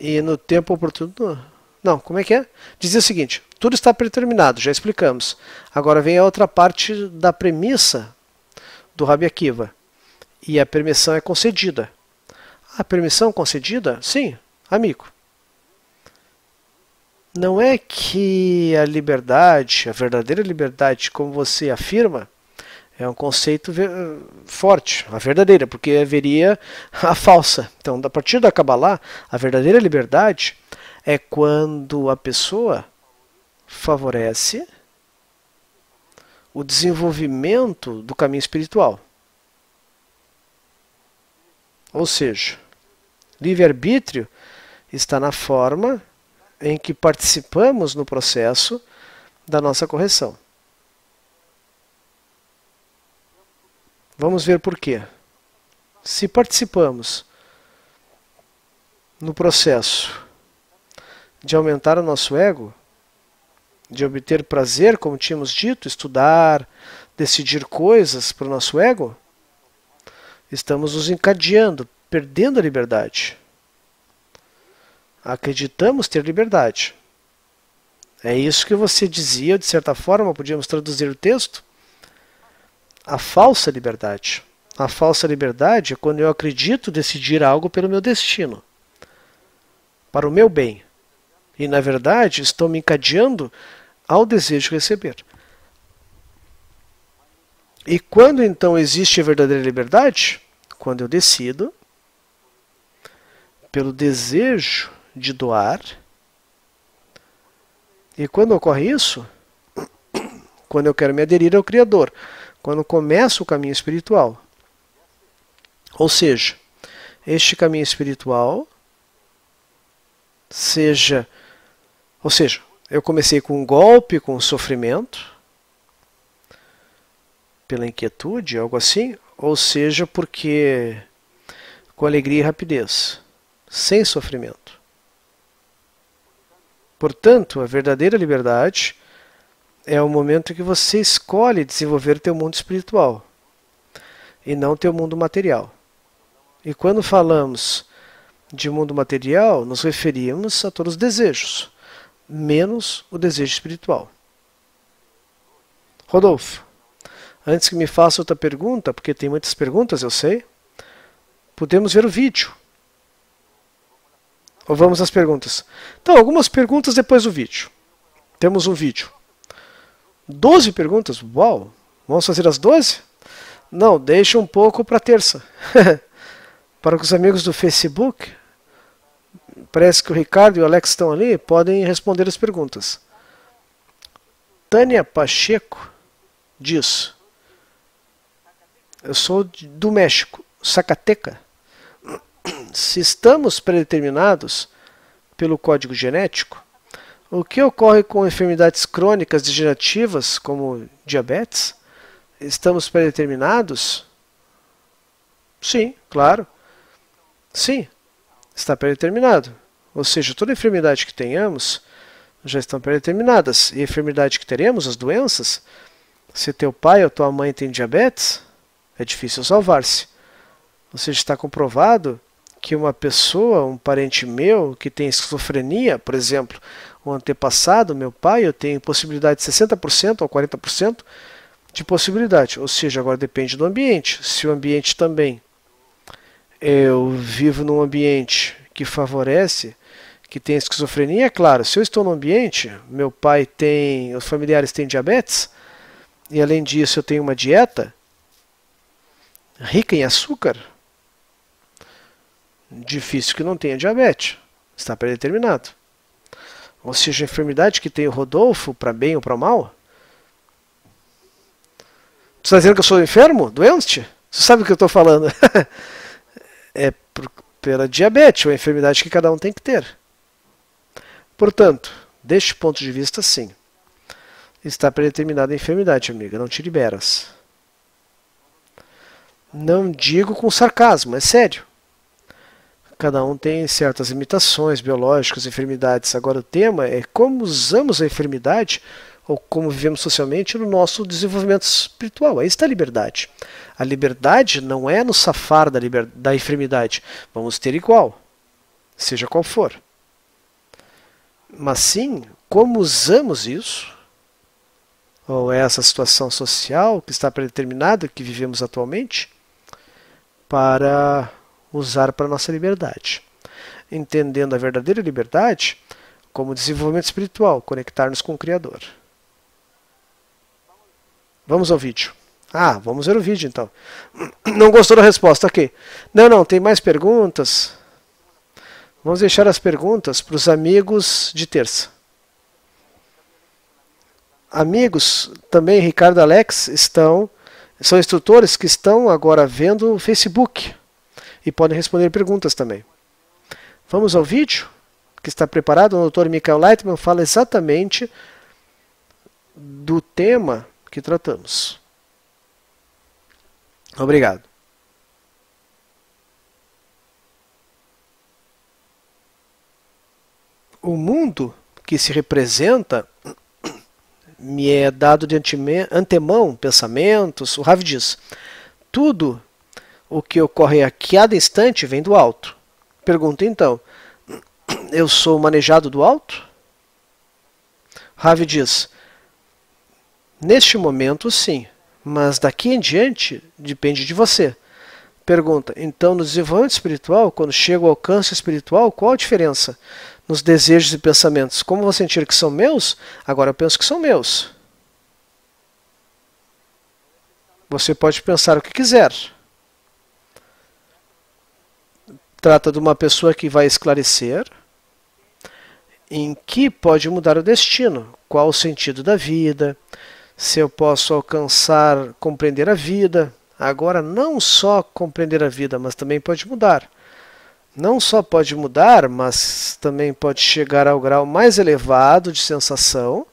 Speaker 1: e no tempo oportuno... Não, como é que é? Dizia o seguinte, tudo está predeterminado, já explicamos. Agora vem a outra parte da premissa do Rabi Akiva. E a permissão é concedida. A permissão concedida? Sim, amigo. Não é que a liberdade, a verdadeira liberdade, como você afirma, é um conceito forte, a verdadeira, porque haveria a falsa. Então, a partir da Kabbalah, a verdadeira liberdade é quando a pessoa favorece o desenvolvimento do caminho espiritual. Ou seja, livre-arbítrio está na forma em que participamos no processo da nossa correção. Vamos ver por quê. Se participamos no processo de aumentar o nosso ego, de obter prazer, como tínhamos dito, estudar, decidir coisas para o nosso ego, estamos nos encadeando, perdendo a liberdade. Acreditamos ter liberdade. É isso que você dizia, de certa forma, podíamos traduzir o texto. A falsa liberdade. A falsa liberdade é quando eu acredito decidir algo pelo meu destino, para o meu bem. E, na verdade, estou me encadeando ao desejo de receber. E quando, então, existe a verdadeira liberdade? Quando eu decido, pelo desejo de doar. E quando ocorre isso? Quando eu quero me aderir ao Criador. Quando começo o caminho espiritual. Ou seja, este caminho espiritual, eu comecei com um golpe, com um sofrimento, pela inquietude, algo assim, ou seja, porque com alegria e rapidez, sem sofrimento. Portanto, a verdadeira liberdade é o momento em que você escolhe desenvolver teu mundo espiritual e não teu mundo material. E quando falamos de mundo material, nos referimos a todos os desejos, menos o desejo espiritual. Rodolfo, antes que me faça outra pergunta, porque tem muitas perguntas, eu sei, podemos ver o vídeo. Ou vamos às perguntas? Então, algumas perguntas depois do vídeo. Temos um vídeo. 12 perguntas? Uau! Vamos fazer as 12? Não, deixa um pouco para terça. Para os amigos do Facebook, parece que o Ricardo e o Alex estão ali, podem responder as perguntas. Tânia Pacheco diz: eu sou do México, Zacatecas. Se estamos predeterminados pelo código genético, o que ocorre com enfermidades crônicas degenerativas, como diabetes? Estamos predeterminados? Sim, claro. Sim, está predeterminado. Ou seja, toda enfermidade que tenhamos já estão predeterminadas. E a enfermidade que teremos, as doenças, se teu pai ou tua mãe tem diabetes, é difícil salvar-se. Ou seja, está comprovado que uma pessoa, um parente meu, que tem esquizofrenia, por exemplo, o antepassado, meu pai, eu tenho possibilidade de 60% ou 40% de possibilidade. Ou seja, agora depende do ambiente. Se o ambiente também, eu vivo num ambiente que favorece que tem esquizofrenia, é claro, se eu estou no ambiente, meu pai tem, os familiares têm diabetes, e além disso eu tenho uma dieta rica em açúcar, difícil que não tenha diabetes, está predeterminado. Ou seja, a enfermidade que tem o Rodolfo, para bem ou para mal. Tu está dizendo que eu sou enfermo? Doente? Você sabe o que eu estou falando? É pela diabetes, ou a enfermidade que cada um tem que ter. Portanto, deste ponto de vista, sim. Está predeterminada a enfermidade, amiga. Não te liberas. Não digo com sarcasmo, é sério. Cada um tem certas limitações biológicas, enfermidades. Agora o tema é como usamos a enfermidade ou como vivemos socialmente no nosso desenvolvimento espiritual. Aí está a liberdade. A liberdade não é nos safar da enfermidade. Vamos ter igual, seja qual for. Mas sim, como usamos isso, ou essa situação social que está predeterminada, que vivemos atualmente, para usar para a nossa liberdade. Entendendo a verdadeira liberdade como desenvolvimento espiritual, conectar-nos com o Criador. Vamos ao vídeo. Ah, vamos ver o vídeo então. Não gostou da resposta? Ok. Não, tem mais perguntas. Vamos deixar as perguntas para os amigos de terça. Amigos, também Ricardo e Alex são instrutores que estão agora vendo o Facebook e podem responder perguntas também. Vamos ao vídeo que está preparado. O Dr. Michael Lightman fala exatamente do tema que tratamos. Obrigado. O mundo que se representa me é dado de antemão, pensamentos. O Rav diz, tudo o que ocorre a cada instante vem do alto. Pergunta então, eu sou manejado do alto? Rav diz, neste momento sim, mas daqui em diante depende de você. Pergunta, então no desenvolvimento espiritual, quando chego ao alcance espiritual, qual a diferença nos desejos e pensamentos? Como vou sentir que são meus? Agora eu penso que são meus. Você pode pensar o que quiser. Trata de uma pessoa que vai esclarecer em que pode mudar o destino, qual o sentido da vida, se eu posso alcançar, compreender a vida. Agora, não só compreender a vida, mas também pode mudar. Não só pode mudar, mas também pode chegar ao grau mais elevado de sensação,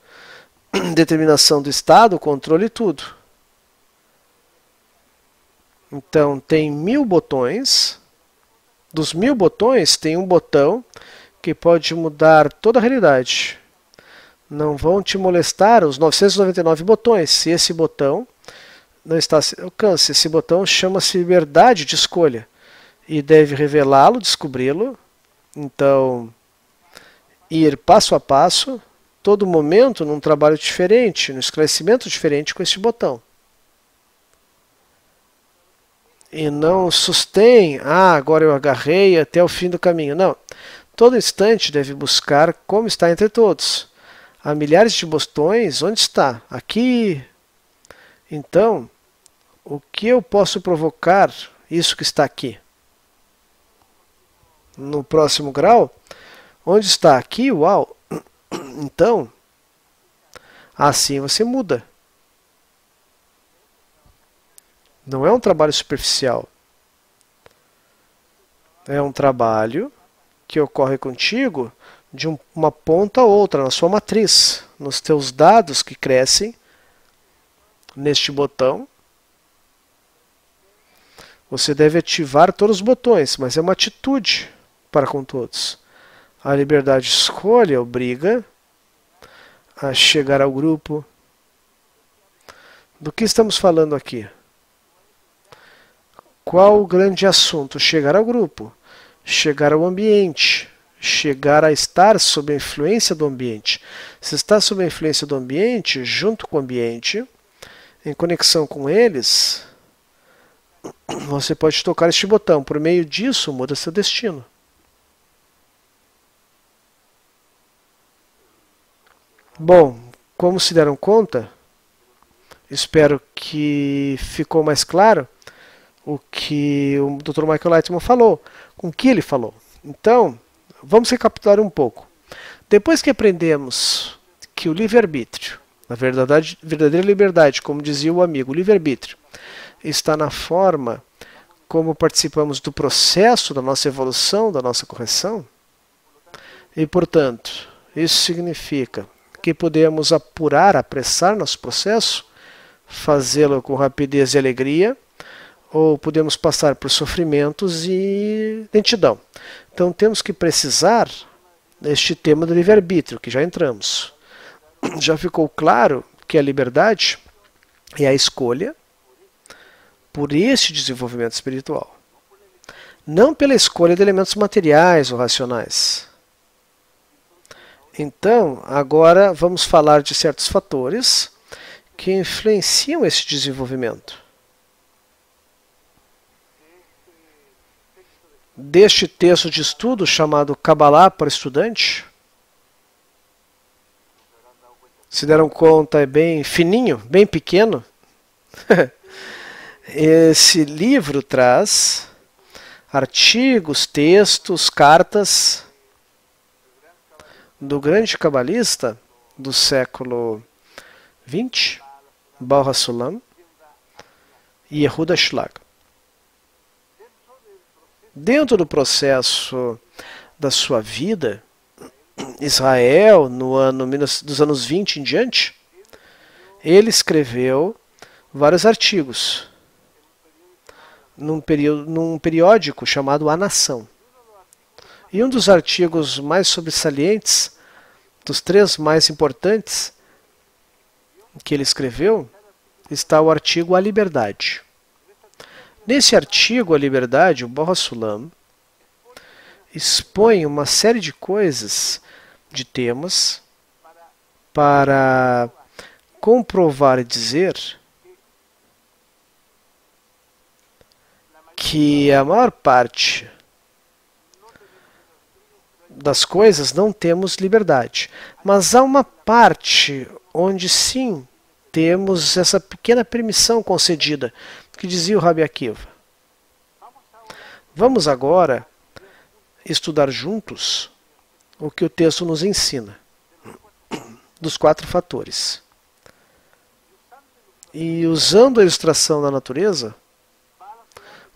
Speaker 1: determinação do estado, controle e tudo. Então, tem 1000 botões. Dos 1000 botões, tem um botão que pode mudar toda a realidade. Não vão te molestar os 999 botões. Se esse botão não está ao alcance, esse botão chama-se liberdade de escolha. E deve revelá-lo, descobri-lo. Então, ir passo a passo, todo momento num trabalho diferente, num esclarecimento diferente com este botão. E não sustém, agora eu agarrei até o fim do caminho. Não. Todo instante deve buscar como está entre todos. Há milhares de botões, onde está? Aqui. Então, o que eu posso provocar isso que está aqui? No próximo grau, onde está? Aqui, uau. Então, assim você muda. Não é um trabalho superficial. É um trabalho que ocorre contigo de uma ponta a outra, na sua matriz, nos teus dados que crescem neste botão. Você deve ativar todos os botões, mas é uma atitude para com todos. A liberdade de escolha obriga a chegar ao grupo. Do que estamos falando aqui? Qual o grande assunto? Chegar ao grupo, chegar ao ambiente, chegar a estar sob a influência do ambiente. Se está sob a influência do ambiente, junto com o ambiente, em conexão com eles, você pode tocar este botão. Por meio disso, muda seu destino. Bom, como se deram conta, espero que ficou mais claro o que o Dr. Michael Lightman falou, com o que ele falou. Então, vamos recapitular um pouco. Depois que aprendemos que o livre-arbítrio, a verdadeira liberdade, como dizia o amigo, o livre-arbítrio, está na forma como participamos do processo da nossa evolução, da nossa correção, e, portanto, isso significa que podemos apurar, apressar nosso processo, fazê-lo com rapidez e alegria, ou podemos passar por sofrimentos e lentidão. Então temos que precisar deste tema do livre-arbítrio, que já entramos. Já ficou claro que a liberdade é a escolha por este desenvolvimento espiritual. Não pela escolha de elementos materiais ou racionais. Então, agora vamos falar de certos fatores que influenciam esse desenvolvimento. Deste texto de estudo chamado Kabbalah para o Estudante, se deram conta, é bem fininho, bem pequeno. Esse livro traz artigos, textos, cartas do grande cabalista do século XX, Baal HaSulam e Yehuda Shlag. Dentro do processo da sua vida, Israel, dos anos 20 em diante, ele escreveu vários artigos num periódico chamado A Nação. E um dos artigos mais sobressalentes, dos 3 mais importantes que ele escreveu, está o artigo A Liberdade. Nesse artigo, A Liberdade, o Baal HaSulam expõe uma série de coisas, de temas, para comprovar e dizer que a maior parte das coisas não temos liberdade. Mas há uma parte onde sim temos essa pequena permissão concedida, que dizia o Rabi Akiva. Vamos agora estudar juntos o que o texto nos ensina, dos 4 fatores. E usando a ilustração da natureza,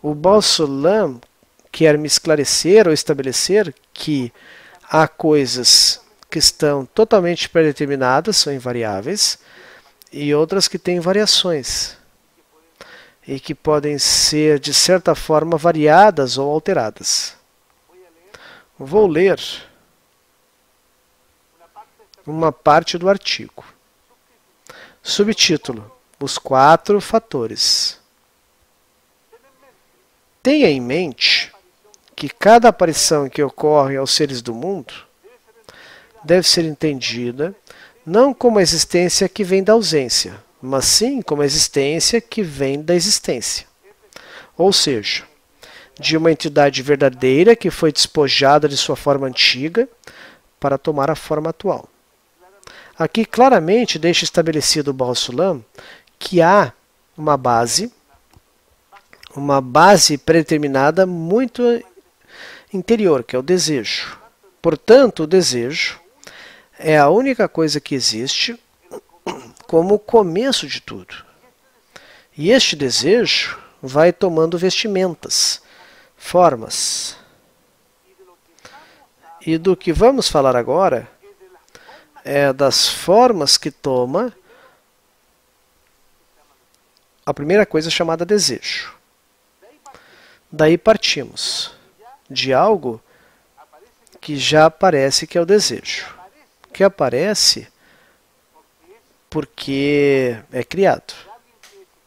Speaker 1: o Baal HaSulam quer me esclarecer ou estabelecer que há coisas que estão totalmente predeterminadas, são invariáveis, e outras que têm variações, e que podem ser, de certa forma, variadas ou alteradas. Vou ler uma parte do artigo. Subtítulo: Os 4 fatores. Tenha em mente que cada aparição que ocorre aos seres do mundo deve ser entendida não como a existência que vem da ausência, mas sim como a existência que vem da existência. Ou seja, de uma entidade verdadeira que foi despojada de sua forma antiga para tomar a forma atual. Aqui claramente deixa estabelecido o Baal HaSulam que há uma base predeterminada muito interior, que é o desejo. Portanto, o desejo é a única coisa que existe como o começo de tudo. E este desejo vai tomando vestimentas, formas. E do que vamos falar agora é das formas que toma a primeira coisa chamada desejo. Daí partimos de algo que já aparece que é o desejo, que aparece porque é criado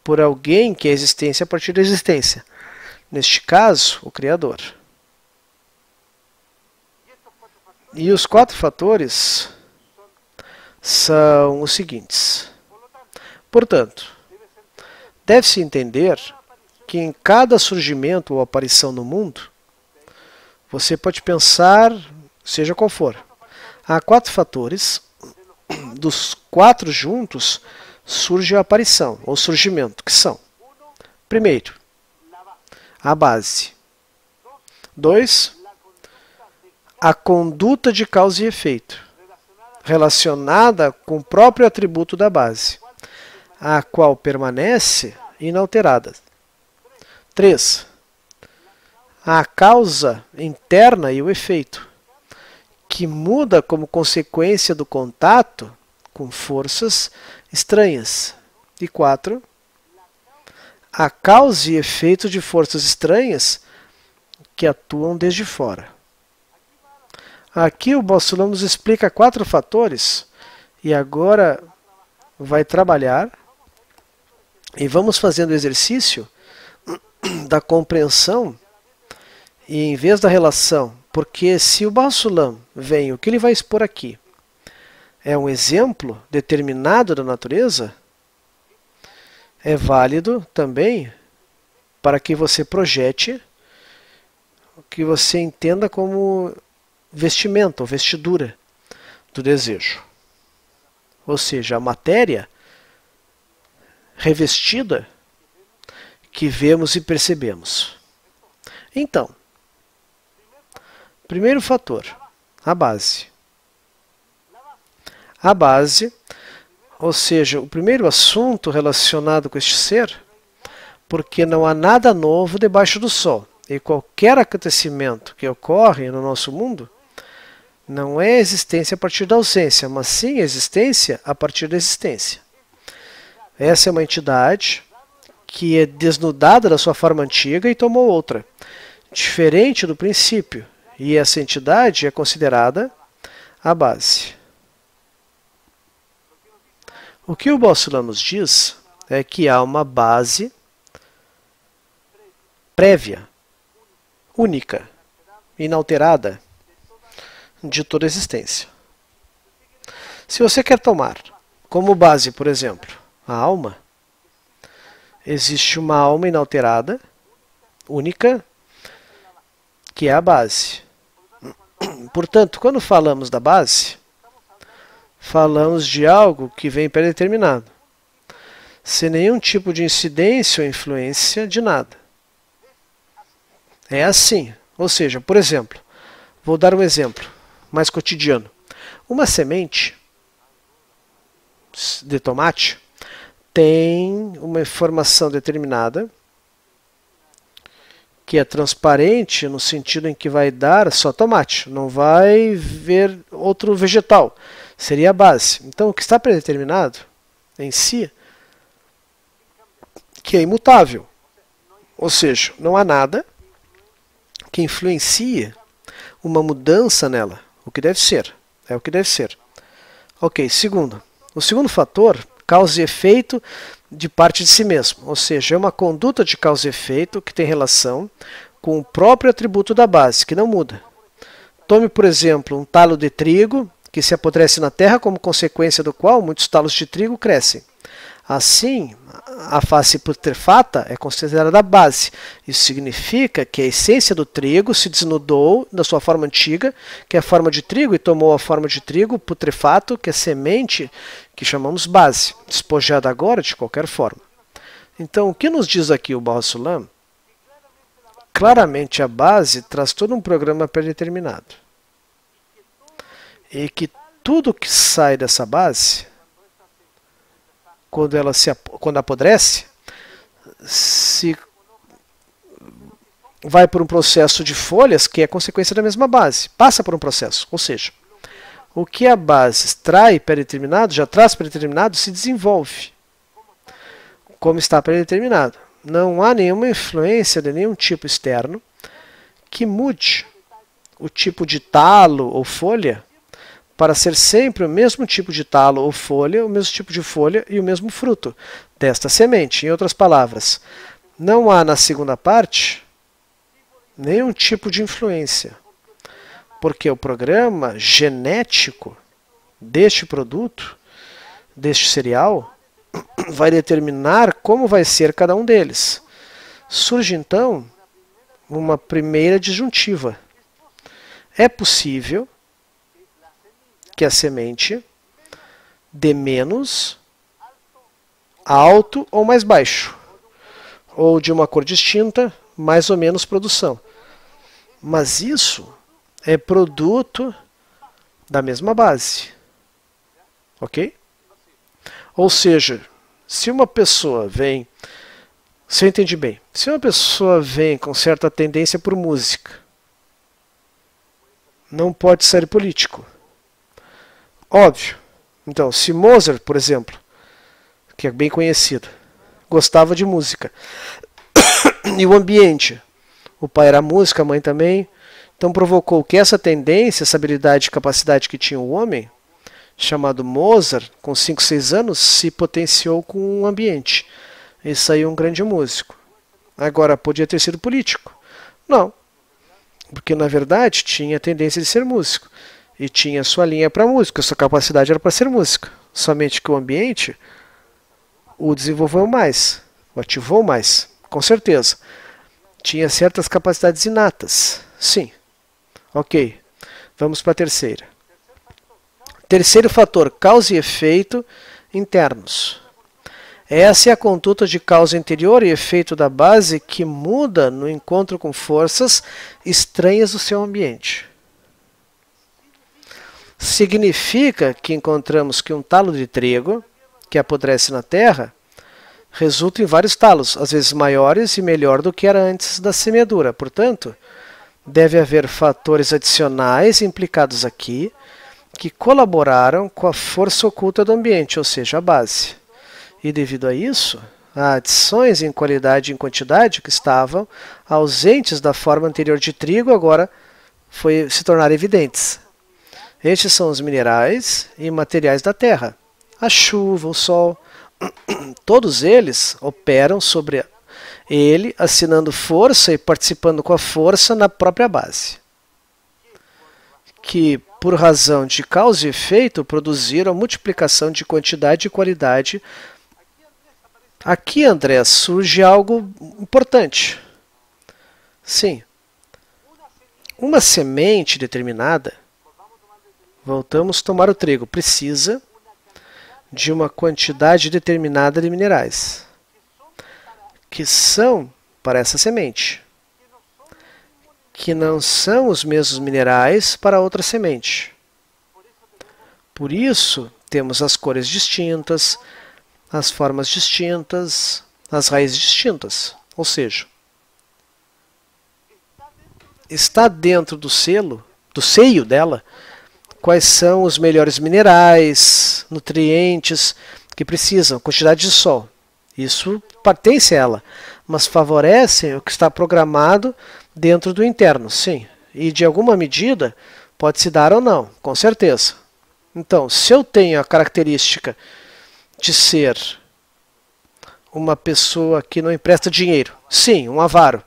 Speaker 1: por alguém que é existência a partir da existência. Neste caso, o Criador. E os 4 fatores são os seguintes. Portanto, deve-se entender que em cada surgimento ou aparição no mundo, você pode pensar, seja qual for, há 4 fatores dos 4 juntos surge a aparição, ou surgimento, que são: primeiro, a base. 2, a conduta de causa e efeito, relacionada com o próprio atributo da base, a qual permanece inalterada. 3, a causa interna e o efeito, que muda como consequência do contato com forças estranhas. E 4, a causa e efeito de forças estranhas que atuam desde fora. Aqui o Bossulam nos explica 4 fatores e agora vai trabalhar e vamos fazendo o exercício da compreensão e em vez da relação, porque se o Bossulam vem, o que ele vai expor aqui é um exemplo determinado da natureza, é válido também para que você projete o que você entenda como vestimenta ou vestidura do desejo. Ou seja, a matéria revestida que vemos e percebemos. Então, primeiro fator, a base. A base, ou seja, o primeiro assunto relacionado com este ser, porque não há nada novo debaixo do sol. E qualquer acontecimento que ocorre no nosso mundo não é existência a partir da ausência, mas sim existência a partir da existência. Essa é uma entidade que é desnudada da sua forma antiga e tomou outra, diferente do princípio. E essa entidade é considerada a base. O que o Bossulam nos diz é que há uma base prévia, única, inalterada de toda a existência. Se você quer tomar como base, por exemplo, a alma, existe uma alma inalterada, única, que é a base. Portanto, quando falamos da base, falamos de algo que vem pré-determinado, sem nenhum tipo de incidência ou influência de nada. É assim. Ou seja, por exemplo, vou dar um exemplo mais cotidiano. Uma semente de tomate tem uma informação determinada que é transparente no sentido em que vai dar só tomate, não vai ver outro vegetal, seria a base. Então o que está predeterminado em si, que é imutável, ou seja, não há nada que influencie uma mudança nela, o que deve ser, é o que deve ser. Ok, segundo, o segundo fator, causa e efeito de parte de si mesmo, ou seja, é uma conduta de causa e efeito que tem relação com o próprio atributo da base, que não muda. Tome, por exemplo, um talo de trigo que se apodrece na terra, como consequência do qual muitos talos de trigo crescem. Assim, a face putrefata é considerada a base. Isso significa que a essência do trigo se desnudou da sua forma antiga, que é a forma de trigo, e tomou a forma de trigo putrefato, que é semente, que chamamos base, despojada agora de qualquer forma. Então, o que nos diz aqui o Bossulam? Claramente a base traz todo um programa pré-determinado. E que tudo que sai dessa base, quando apodrece, se vai por um processo de folhas que é consequência da mesma base. Passa por um processo. Ou seja, o que a base traz pré-determinado, já traz pré-determinado, se desenvolve como está pré-determinado. Não há nenhuma influência de nenhum tipo externo que mude o tipo de talo ou folha para ser sempre o mesmo tipo de talo ou folha, o mesmo tipo de folha e o mesmo fruto desta semente. Em outras palavras, não há na segunda parte nenhum tipo de influência, porque o programa genético deste produto, deste cereal, vai determinar como vai ser cada um deles. Surge então uma primeira disjuntiva. É possível que a semente de menos, alto ou mais baixo, ou de uma cor distinta, mais ou menos produção. Mas isso é produto da mesma base. Ok? Ou seja, se uma pessoa vem, se eu entendi bem, se uma pessoa vem com certa tendência por música, não pode ser político. Óbvio. Então, se Mozart, por exemplo, que é bem conhecido, gostava de música, e o ambiente, o pai era músico, a mãe também, então provocou que essa tendência, essa habilidade e capacidade que tinha o homem, chamado Mozart, com 5, 6 anos, se potenciou com o ambiente. E saiu um grande músico. Agora, podia ter sido político? Não. Porque, na verdade, tinha a tendência de ser músico. E tinha sua linha para música, sua capacidade era para ser músico. Somente que o ambiente o desenvolveu mais, o ativou mais, com certeza. Tinha certas capacidades inatas, sim. Ok, vamos para a terceira. Terceiro fator, causa e efeito internos. Essa é a conduta de causa interior e efeito da base que muda no encontro com forças estranhas do seu ambiente. Significa que encontramos que um talo de trigo, que apodrece na terra, resulta em vários talos, às vezes maiores e melhor do que era antes da semeadura. Portanto, deve haver fatores adicionais implicados aqui, que colaboraram com a força oculta do ambiente, ou seja, a base. E devido a isso, há adições em qualidade e em quantidade que estavam ausentes da forma anterior de trigo, agora se tornaram evidentes. Estes são os minerais e materiais da terra. A chuva, o sol, todos eles operam sobre ele, assinando força e participando com a força na própria base. Que, por razão de causa e efeito, produziram a multiplicação de quantidade e qualidade. Aqui, André, surge algo importante. Sim. Uma semente determinada, voltamos a tomar o trigo, precisa de uma quantidade determinada de minerais, que são para essa semente, que não são os mesmos minerais para outra semente. Por isso, temos as cores distintas, as formas distintas, as raízes distintas. Ou seja, está dentro do seio dela, quais são os melhores minerais, nutrientes que precisam, quantidade de sol. Isso pertence a ela, mas favorece o que está programado dentro do interno, sim. E de alguma medida pode se dar ou não, com certeza. Então, se eu tenho a característica de ser uma pessoa que não empresta dinheiro, sim, um avaro,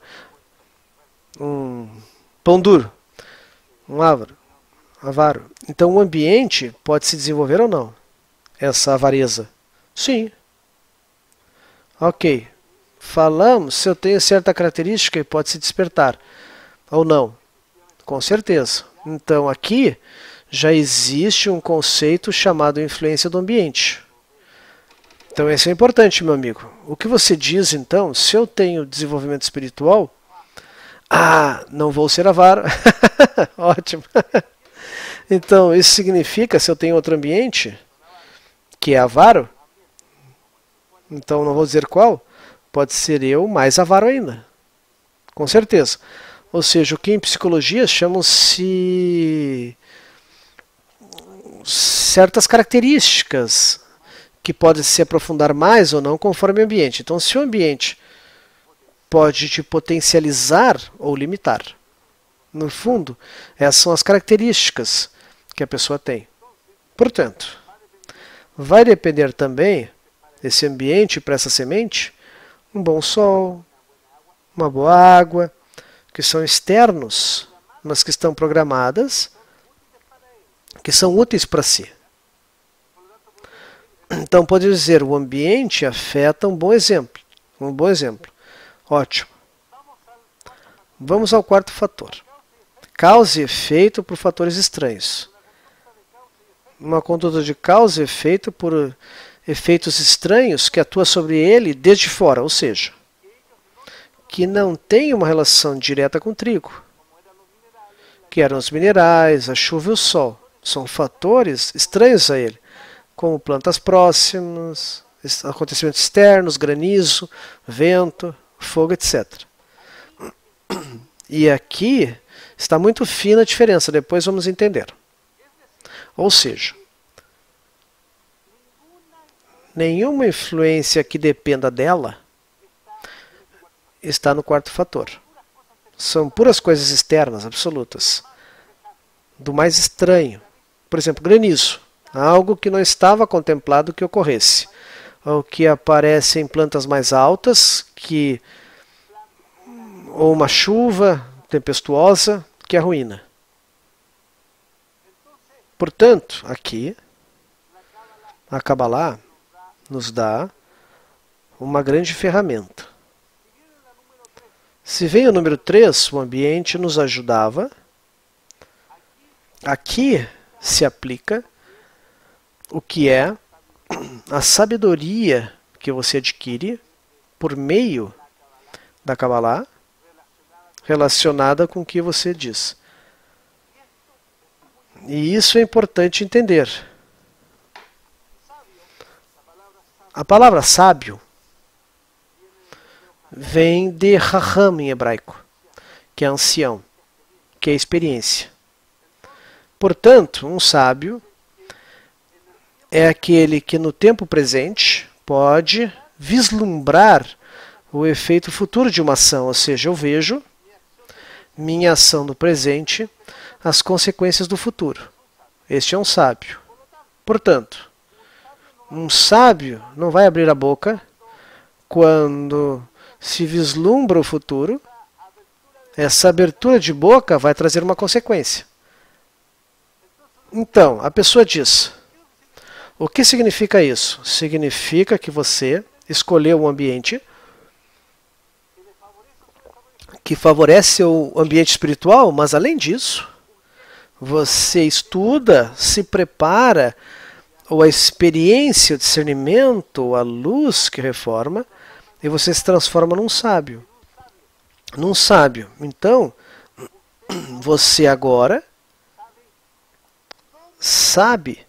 Speaker 1: um pão duro, um avaro. Então o ambiente pode se desenvolver ou não, essa avareza. Sim. Ok. Falamos se eu tenho certa característica e pode se despertar ou não. Com certeza. Então aqui já existe um conceito chamado influência do ambiente. Então isso é importante, meu amigo. O que você diz então, se eu tenho desenvolvimento espiritual, não vou ser avaro. Ótimo. Então isso significa, se eu tenho outro ambiente, que é avaro, então não vou dizer qual, pode ser eu mais avaro ainda. Com certeza. Ou seja, o que em psicologia chamam-se certas características que podem se aprofundar mais ou não conforme o ambiente. Então, se o ambiente pode te potencializar ou limitar. No fundo, essas são as características que a pessoa tem. Portanto, vai depender também desse ambiente para essa semente, um bom sol, uma boa água, que são externos, mas que estão programadas, que são úteis para si. Então, pode dizer, o ambiente afeta um bom exemplo. Um bom exemplo. Ótimo. Vamos ao quarto fator. Causa e efeito por fatores estranhos. uma conduta de causa e efeito por efeitos estranhos que atuam sobre ele desde fora, ou seja, que não tem uma relação direta com o trigo, que eram os minerais, a chuva e o sol. São fatores estranhos a ele, como plantas próximas, acontecimentos externos, granizo, vento, fogo, etc. E aqui está muito fina a diferença, depois vamos entender. Ou seja, nenhuma influência que dependa dela está no quarto fator. São puras coisas externas, absolutas. Do mais estranho. Por exemplo, granizo. Algo que não estava contemplado que ocorresse. Ou que aparece em plantas mais altas, ou uma chuva tempestuosa que arruína. Portanto, aqui, a Kabbalah nos dá uma grande ferramenta. Se vem o número 3, o ambiente nos ajudava. Aqui se aplica o que é a sabedoria que você adquire por meio da Kabbalah relacionada com o que você diz. E isso é importante entender. A palavra sábio vem de Raham em hebraico, que é ancião, que é experiência. Portanto, um sábio é aquele que no tempo presente pode vislumbrar o efeito futuro de uma ação, ou seja, eu vejo minha ação no presente, as consequências do futuro. Este é um sábio. Portanto, um sábio não vai abrir a boca quando se vislumbra o futuro. Essa abertura de boca vai trazer uma consequência. Então, a pessoa diz, o que significa isso? Significa que você escolheu um ambiente que favorece o ambiente espiritual, mas além disso, você estuda, se prepara, ou a experiência, o discernimento, a luz que reforma, e você se transforma num sábio. Num sábio. Então, você agora sabe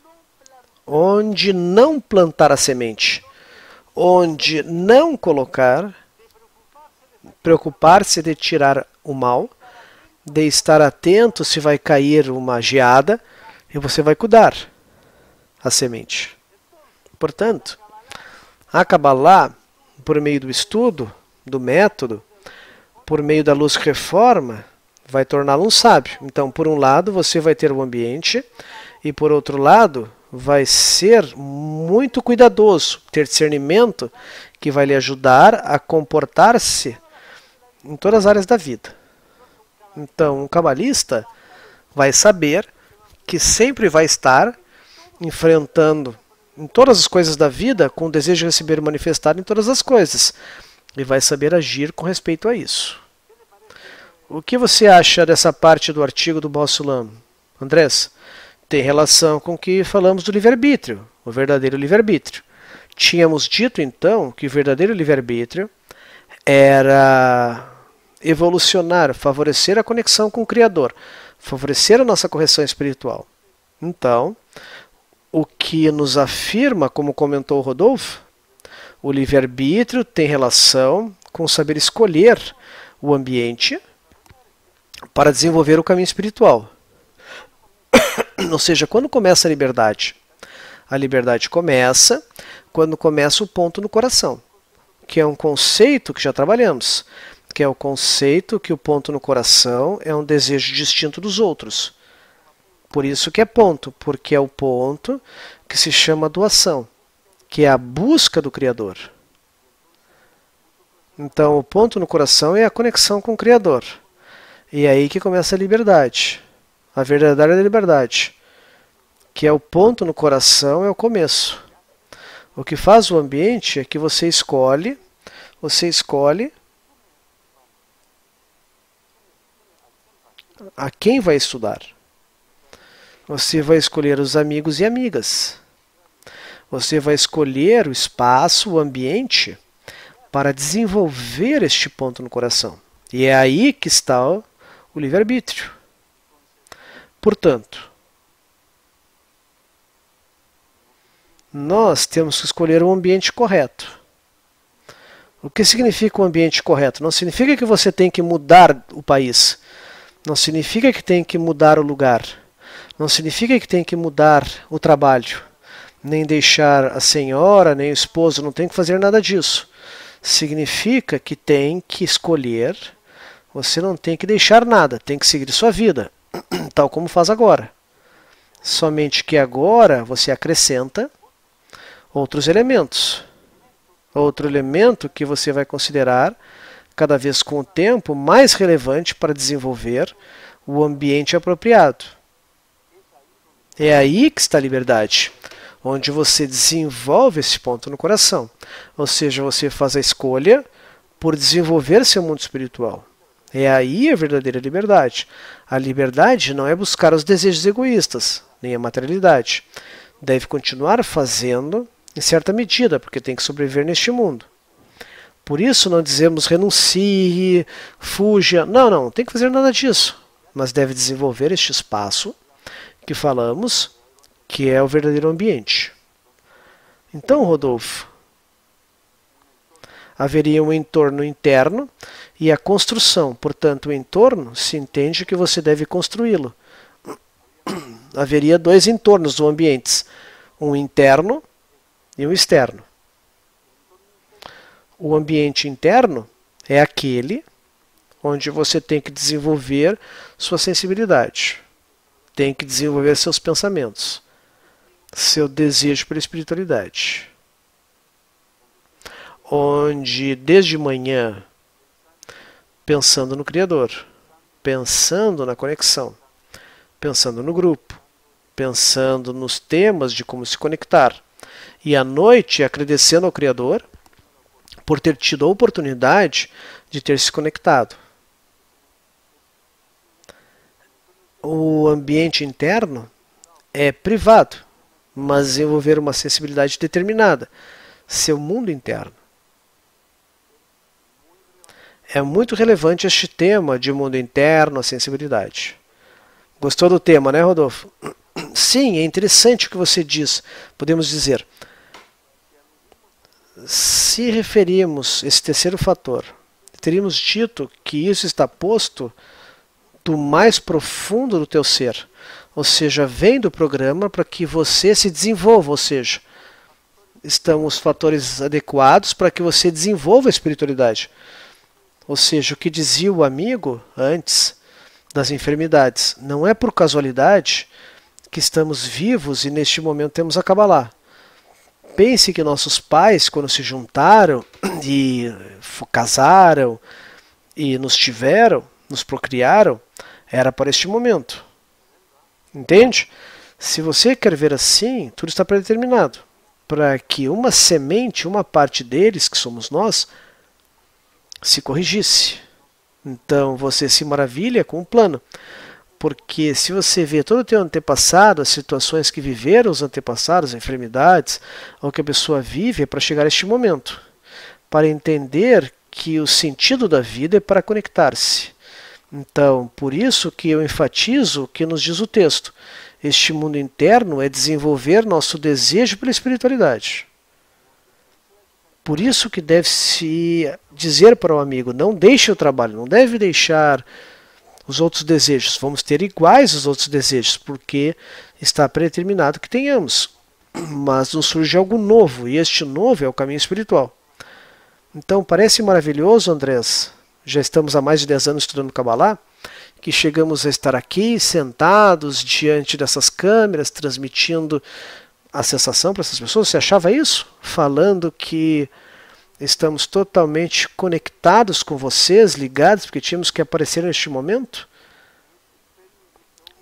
Speaker 1: onde não plantar a semente, onde não colocar, preocupar-se de tirar o mal, de estar atento se vai cair uma geada, e você vai cuidar a semente. Portanto, a Kabbalah, por meio do estudo, do método, por meio da luz que reforma, vai torná-lo um sábio. Então, por um lado, você vai ter o ambiente, e por outro lado, vai ser muito cuidadoso, ter discernimento que vai lhe ajudar a comportar-se em todas as áreas da vida. Então, um cabalista vai saber que sempre vai estar enfrentando em todas as coisas da vida com o desejo de receber manifestado em todas as coisas. E vai saber agir com respeito a isso. O que você acha dessa parte do artigo do Baal Sulam, Andrés? Tem relação com o que falamos do livre-arbítrio, o verdadeiro livre-arbítrio. Tínhamos dito, então, que o verdadeiro livre-arbítrio era evolucionar, favorecer a conexão com o Criador, favorecer a nossa correção espiritual. Então, o que nos afirma, como comentou o Rodolfo, o livre-arbítrio tem relação com saber escolher o ambiente para desenvolver o caminho espiritual. Ou seja, quando começa a liberdade? A liberdade começa quando começa o ponto no coração, que é um conceito que já trabalhamos, que é o conceito que o ponto no coração é um desejo distinto dos outros. Por isso que é ponto, porque é o ponto que se chama doação, que é a busca do Criador. Então, o ponto no coração é a conexão com o Criador. E é aí que começa a liberdade, a verdadeira liberdade, que é o ponto no coração, é o começo. O que faz o ambiente é que você escolhe a quem vai estudar. Você vai escolher os amigos e amigas. Você vai escolher o espaço, o ambiente, para desenvolver este ponto no coração. E é aí que está o livre-arbítrio. Portanto, nós temos que escolher o ambiente correto. O que significa o ambiente correto? Não significa que você tem que mudar o país. Não significa que tem que mudar o lugar. Não significa que tem que mudar o trabalho. Nem deixar a senhora, nem o esposo, não tem que fazer nada disso. Significa que tem que escolher, você não tem que deixar nada, tem que seguir sua vida, tal como faz agora. Somente que agora você acrescenta outros elementos. Outro elemento que você vai considerar, cada vez com o tempo, mais relevante para desenvolver o ambiente apropriado. É aí que está a liberdade, onde você desenvolve esse ponto no coração. Ou seja, você faz a escolha por desenvolver seu mundo espiritual. É aí a verdadeira liberdade. A liberdade não é buscar os desejos egoístas, nem a materialidade. Deve continuar fazendo em certa medida, porque tem que sobreviver neste mundo. Por isso não dizemos renuncie, fuja. Não tem que fazer nada disso. Mas deve desenvolver este espaço que falamos, que é o verdadeiro ambiente. Então, Rodolfo, haveria um entorno interno e a construção. Portanto, o entorno se entende que você deve construí-lo. Haveria dois entornos ou ambientes, um interno e um externo. O ambiente interno é aquele onde você tem que desenvolver sua sensibilidade, tem que desenvolver seus pensamentos, seu desejo pela espiritualidade. Onde desde manhã, pensando no Criador, pensando na conexão, pensando no grupo, pensando nos temas de como se conectar, e à noite agradecendo ao Criador por ter tido a oportunidade de ter se conectado. O ambiente interno é privado, mas desenvolver uma sensibilidade determinada, seu mundo interno. É muito relevante este tema de mundo interno, a sensibilidade. Gostou do tema, né, Rodolfo? Sim, é interessante o que você diz. Podemos dizer, se referimos esse terceiro fator, teríamos dito que isso está posto do mais profundo do teu ser. Ou seja, vem do programa para que você se desenvolva, ou seja, estão os fatores adequados para que você desenvolva a espiritualidade. Ou seja, o que dizia o amigo antes das enfermidades, não é por casualidade que estamos vivos e neste momento temos a Kabbalah. Pense que nossos pais, quando se juntaram e casaram e nos tiveram, nos procriaram, era para este momento. Entende? Se você quer ver assim, tudo está predeterminado. Para que uma semente, uma parte deles, que somos nós, se corrigisse. Então você se maravilha com o plano. Porque se você vê todo o teu antepassado, as situações que viveram os antepassados, as enfermidades, o que a pessoa vive é para chegar a este momento. Para entender que o sentido da vida é para conectar-se. Então, por isso que eu enfatizo o que nos diz o texto. Este mundo interno é desenvolver nosso desejo pela espiritualidade. Por isso que deve-se dizer para o amigo, não deixe o trabalho, não deve deixar os outros desejos. Vamos ter iguais os outros desejos, porque está predeterminado que tenhamos. Mas nos surge algo novo, e este novo é o caminho espiritual. Então, parece maravilhoso, Andrés, já estamos há mais de 10 anos estudando Kabbalah, que chegamos a estar aqui, sentados diante dessas câmeras, transmitindo a sensação para essas pessoas. Você achava isso? Falando que estamos totalmente conectados com vocês, ligados, porque tínhamos que aparecer neste momento?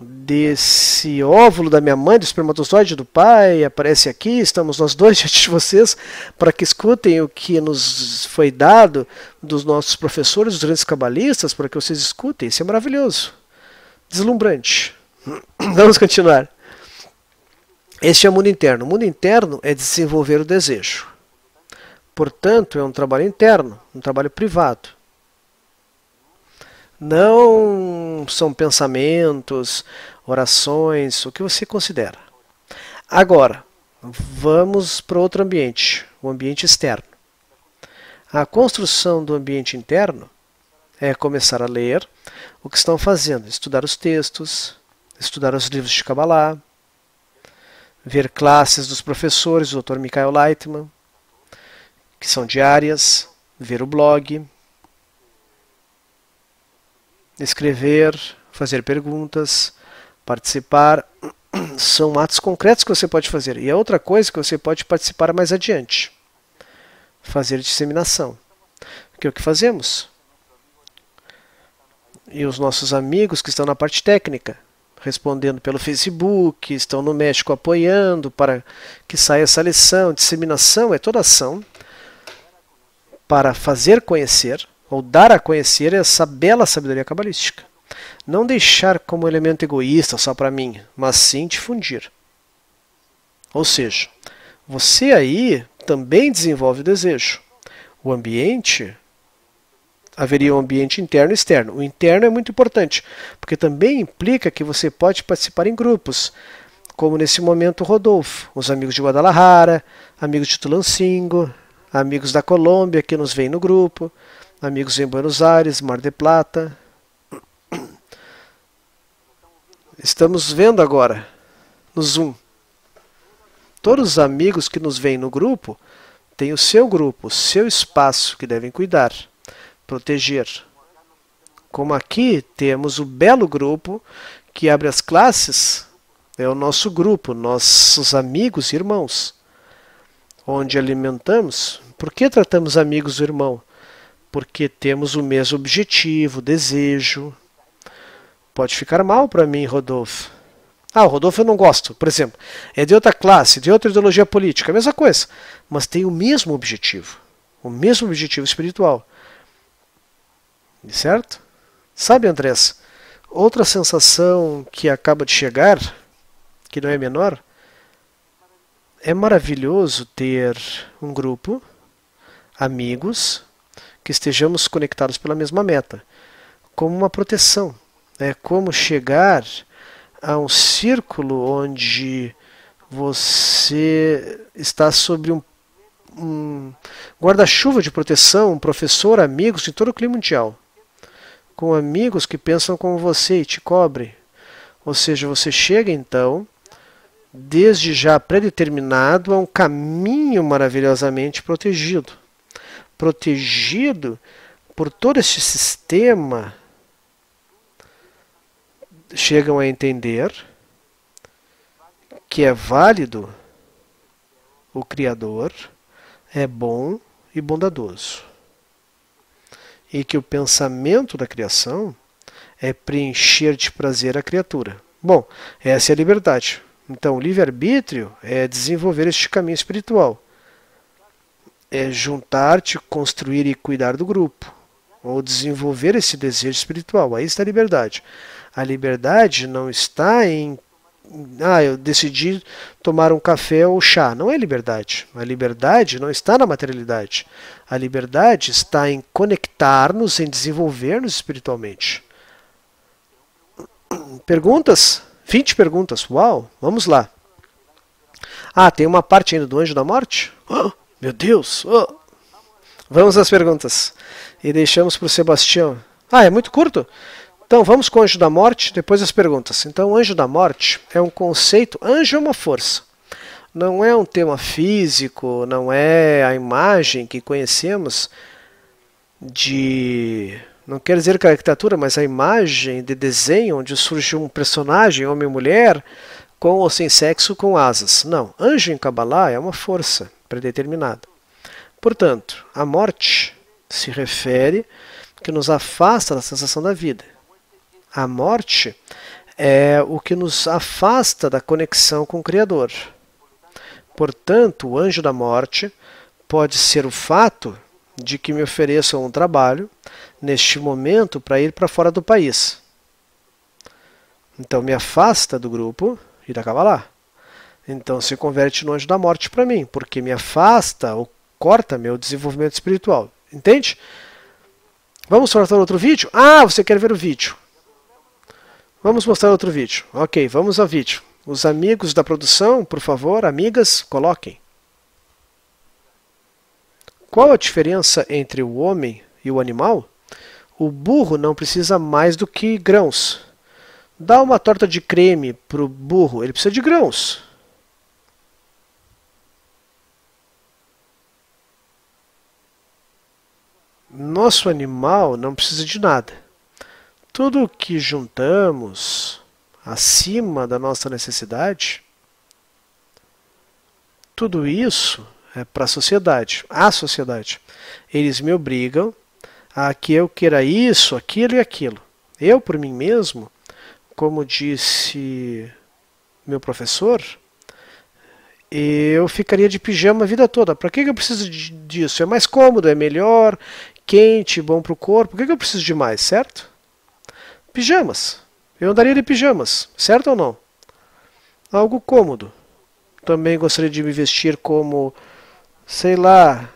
Speaker 1: Desse óvulo da minha mãe, do espermatozoide do pai, aparece aqui, estamos nós dois diante de vocês, para que escutem o que nos foi dado dos nossos professores, dos grandes cabalistas, para que vocês escutem. Isso é maravilhoso, deslumbrante. Vamos continuar. Este é o mundo interno. O mundo interno é desenvolver o desejo. Portanto, é um trabalho interno, um trabalho privado. Não são pensamentos, orações, o que você considera. Agora, vamos para outro ambiente, o ambiente externo. A construção do ambiente interno é começar a ler o que estão fazendo, estudar os textos, estudar os livros de Kabbalah, ver classes dos professores, o Dr. Michael Leitman, que são diárias, ver o blog, escrever, fazer perguntas, participar. São atos concretos que você pode fazer. E é outra coisa que você pode participar mais adiante. Fazer disseminação. Que é o que fazemos. E os nossos amigos que estão na parte técnica, respondendo pelo Facebook, estão no México apoiando para que saia essa lição. Disseminação é toda ação para fazer conhecer, ou dar a conhecer essa bela sabedoria cabalística. Não deixar como elemento egoísta só para mim, mas sim difundir. Ou seja, você aí também desenvolve o desejo. O ambiente, haveria um ambiente interno e externo. O interno é muito importante, porque também implica que você pode participar em grupos, como nesse momento o Rodolfo, os amigos de Guadalajara, amigos de Tulancingo, amigos da Colômbia que nos veem no grupo, amigos em Buenos Aires, Mar del Plata. Estamos vendo agora no Zoom. Todos os amigos que nos veem no grupo têm o seu espaço que devem cuidar, proteger. Como aqui temos o belo grupo que abre as classes, é o nosso grupo, nossos amigos e irmãos, onde alimentamos. Por que tratamos amigos e irmão? Porque temos o mesmo objetivo, desejo. Pode ficar mal para mim, Rodolfo. O Rodolfo eu não gosto, por exemplo. É de outra classe, de outra ideologia política, a mesma coisa. Mas tem o mesmo objetivo espiritual. Certo? Sabe, Andrés, outra sensação que acaba de chegar, que não é menor, é maravilhoso ter um grupo, amigos, que estejamos conectados pela mesma meta, como uma proteção. É como chegar a um círculo onde você está sobre um guarda-chuva de proteção, um professor, amigos de todo o clima mundial, com amigos que pensam como você e te cobrem. Ou seja, você chega então, desde já predeterminado, a um caminho maravilhosamente protegido. Protegido por todo este sistema. Chegam a entender que é válido, o Criador é bom e bondoso. E que o pensamento da criação é preencher de prazer a criatura. Bom, essa é a liberdade. Então, o livre-arbítrio é desenvolver este caminho espiritual. É juntar-te, construir e cuidar do grupo. Ou desenvolver esse desejo espiritual. Aí está a liberdade. A liberdade não está em eu decidi tomar um café ou chá. Não é liberdade. A liberdade não está na materialidade. A liberdade está em conectar-nos, em desenvolver-nos espiritualmente. Perguntas? 20 perguntas. Uau, vamos lá. Tem uma parte ainda do Anjo da Morte? Oh, meu Deus! Oh. Vamos às perguntas. E deixamos para o Sebastião. É muito curto? Então vamos com o Anjo da Morte, depois as perguntas. Então o Anjo da Morte é um conceito, anjo é uma força. Não é um tema físico, não é a imagem que conhecemos de... Não quero dizer caricatura, mas a imagem de desenho onde surge um personagem, homem ou mulher, com ou sem sexo, com asas. Não, anjo em Kabbalah é uma força predeterminada. Portanto, a morte se refere que nos afasta da sensação da vida. A morte é o que nos afasta da conexão com o Criador. Portanto, o anjo da morte pode ser o fato de que me ofereçam um trabalho neste momento para ir para fora do país. Então me afasta do grupo e da Kabbalah. Então se converte no anjo da morte para mim, porque me afasta ou corta meu desenvolvimento espiritual. Entende? Vamos mostrar outro vídeo? Ah, você quer ver o vídeo. Vamos mostrar outro vídeo. Ok, vamos ao vídeo. Os amigos da produção, por favor, amigas, coloquem. Qual a diferença entre o homem e o animal? O burro não precisa mais do que grãos. Dá uma torta de creme para o burro, ele precisa de grãos. Nosso animal não precisa de nada. Tudo o que juntamos acima da nossa necessidade, tudo isso é para a sociedade. Eles me obrigam a que eu queira isso, aquilo e aquilo. Eu, por mim mesmo, como disse meu professor, eu ficaria de pijama a vida toda. Para que eu preciso disso? É mais cômodo, é melhor, quente, bom para o corpo. Por que eu preciso de mais, certo? Pijamas. Eu andaria de pijamas, certo ou não? Algo cômodo. Também gostaria de me vestir como, sei lá,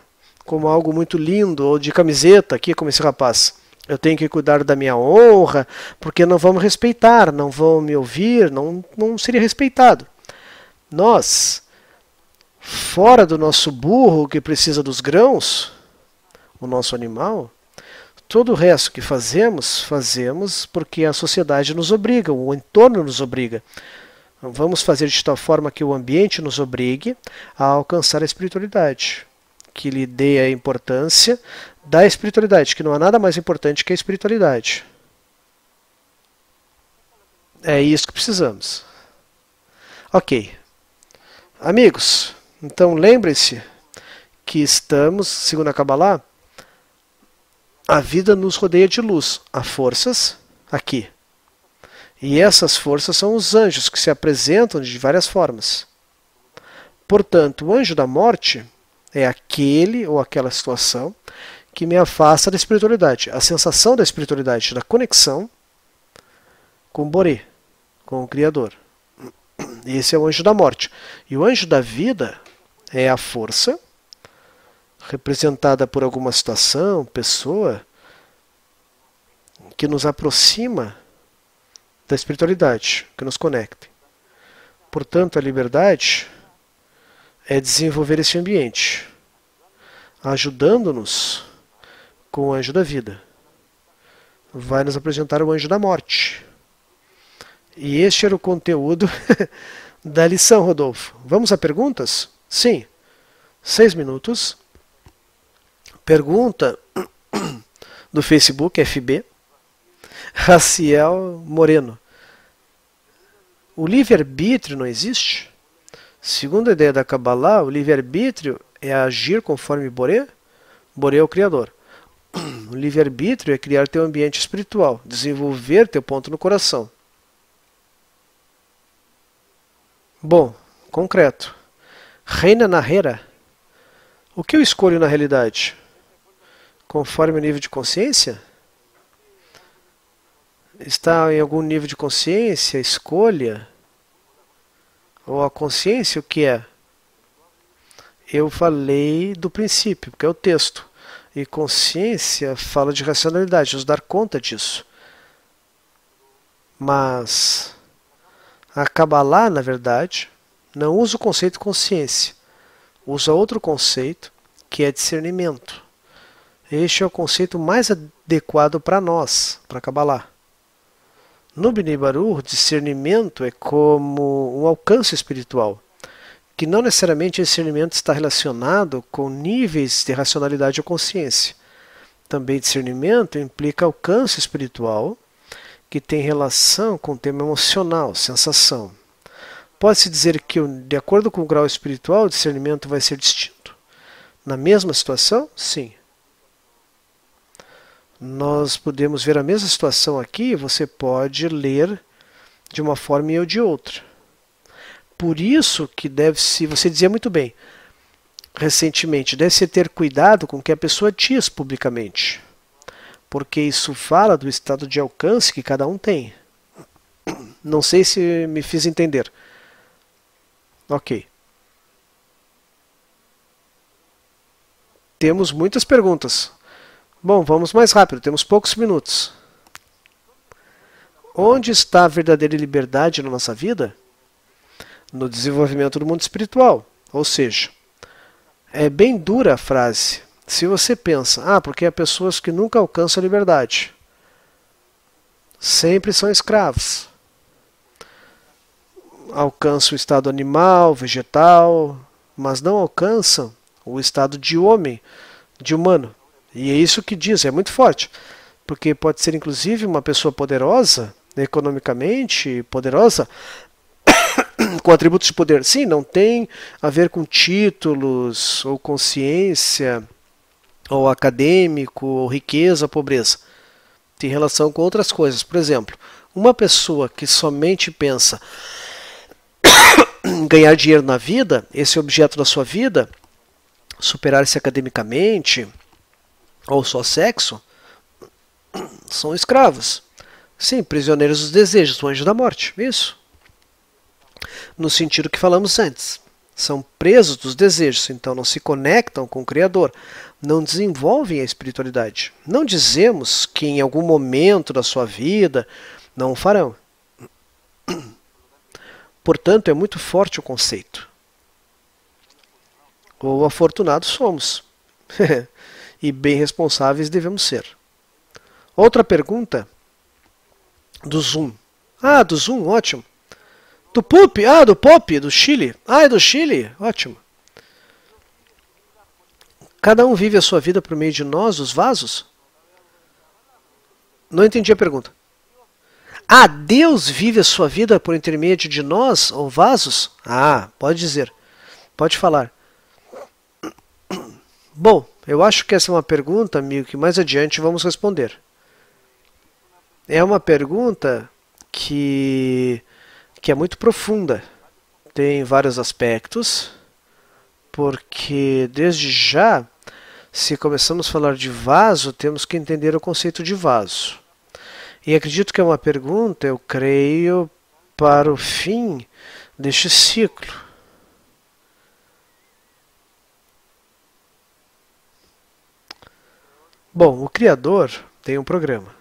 Speaker 1: como algo muito lindo, ou de camiseta, aqui como esse rapaz. Eu tenho que cuidar da minha honra, porque não vão me respeitar, não vão me ouvir, não seria respeitado. Nós, fora do nosso burro que precisa dos grãos, o nosso animal, todo o resto que fazemos porque a sociedade nos obriga, o entorno nos obriga. Vamos fazer de tal forma que o ambiente nos obrigue a alcançar a espiritualidade, que lhe dê a importância da espiritualidade, que não há nada mais importante que a espiritualidade. É isso que precisamos. Ok. Amigos, então lembrem-se que estamos, segundo a Kabbalah, a vida nos rodeia de luz. Há forças aqui. E essas forças são os anjos que se apresentam de várias formas. Portanto, o anjo da morte é aquele ou aquela situação que me afasta da espiritualidade. A sensação da espiritualidade, da conexão com o Boré, com o Criador. Esse é o anjo da morte. E o anjo da vida é a força representada por alguma situação, pessoa, que nos aproxima da espiritualidade, que nos conecta. Portanto, a liberdade é desenvolver esse ambiente, ajudando-nos com o anjo da vida. Vai nos apresentar o anjo da morte. E este era o conteúdo da lição, Rodolfo. Vamos a perguntas? Sim. 6 minutos. Pergunta do Facebook, FB. Raciel Moreno. O livre-arbítrio não existe? Segundo a ideia da Kabbalah, o livre-arbítrio é agir conforme Boré. Boré é o Criador. O livre-arbítrio é criar teu ambiente espiritual, desenvolver teu ponto no coração. Bom, concreto. Reina Nahera. O que eu escolho na realidade? Conforme o nível de consciência? Está em algum nível de consciência, escolha? Ou a consciência o que é? Eu falei do princípio, porque é o texto. E consciência fala de racionalidade, nos dar conta disso. Mas a Kabbalah, na verdade, não usa o conceito consciência. Usa outro conceito, que é discernimento. Este é o conceito mais adequado para nós, para a Kabbalah. No Bnei Baruch, discernimento é como um alcance espiritual, que não necessariamente esse discernimento está relacionado com níveis de racionalidade ou consciência. Também discernimento implica alcance espiritual, que tem relação com o tema emocional, sensação. Pode-se dizer que, de acordo com o grau espiritual, o discernimento vai ser distinto. Na mesma situação? Sim. Nós podemos ver a mesma situação aqui, você pode ler de uma forma e eu de outra. Por isso que deve-se, você dizia muito bem, recentemente, deve-se ter cuidado com o que a pessoa diz publicamente, porque isso fala do estado de alcance que cada um tem. Não sei se me fiz entender. Ok. Temos muitas perguntas. Bom, vamos mais rápido, temos poucos minutos. Onde está a verdadeira liberdade na nossa vida? No desenvolvimento do mundo espiritual. Ou seja, é bem dura a frase. Se você pensa, porque há pessoas que nunca alcançam a liberdade. Sempre são escravos. Alcançam o estado animal, vegetal, mas não alcançam o estado de homem, de humano. E é isso que diz, é muito forte. Porque pode ser inclusive uma pessoa poderosa, economicamente poderosa, com atributos de poder. Sim, não tem a ver com títulos, ou consciência, ou acadêmico, ou riqueza, pobreza. Tem relação com outras coisas. Por exemplo, uma pessoa que somente pensa em ganhar dinheiro na vida, esse objeto da sua vida, superar-se academicamente, ou só sexo, são escravos. Sim, prisioneiros dos desejos, o anjo da morte. Isso. No sentido que falamos antes. São presos dos desejos, então não se conectam com o Criador, não desenvolvem a espiritualidade. Não dizemos que em algum momento da sua vida não o farão. Portanto, é muito forte o conceito. Ou afortunados somos. E bem responsáveis devemos ser. Outra pergunta do Zoom. Do Zoom, ótimo. Do Pop, do Pop, do Chile. É do Chile, ótimo. Cada um vive a sua vida por meio de nós, os vasos? Não entendi a pergunta. Deus vive a sua vida por intermédio de nós, ou vasos? Pode dizer. Pode falar. Bom, eu acho que essa é uma pergunta, amigo, que mais adiante vamos responder. É uma pergunta que é muito profunda. Tem vários aspectos, porque desde já, se começamos a falar de vaso, temos que entender o conceito de vaso. E acredito que é uma pergunta, eu creio, para o fim deste ciclo. Bom, o Criador tem um programa.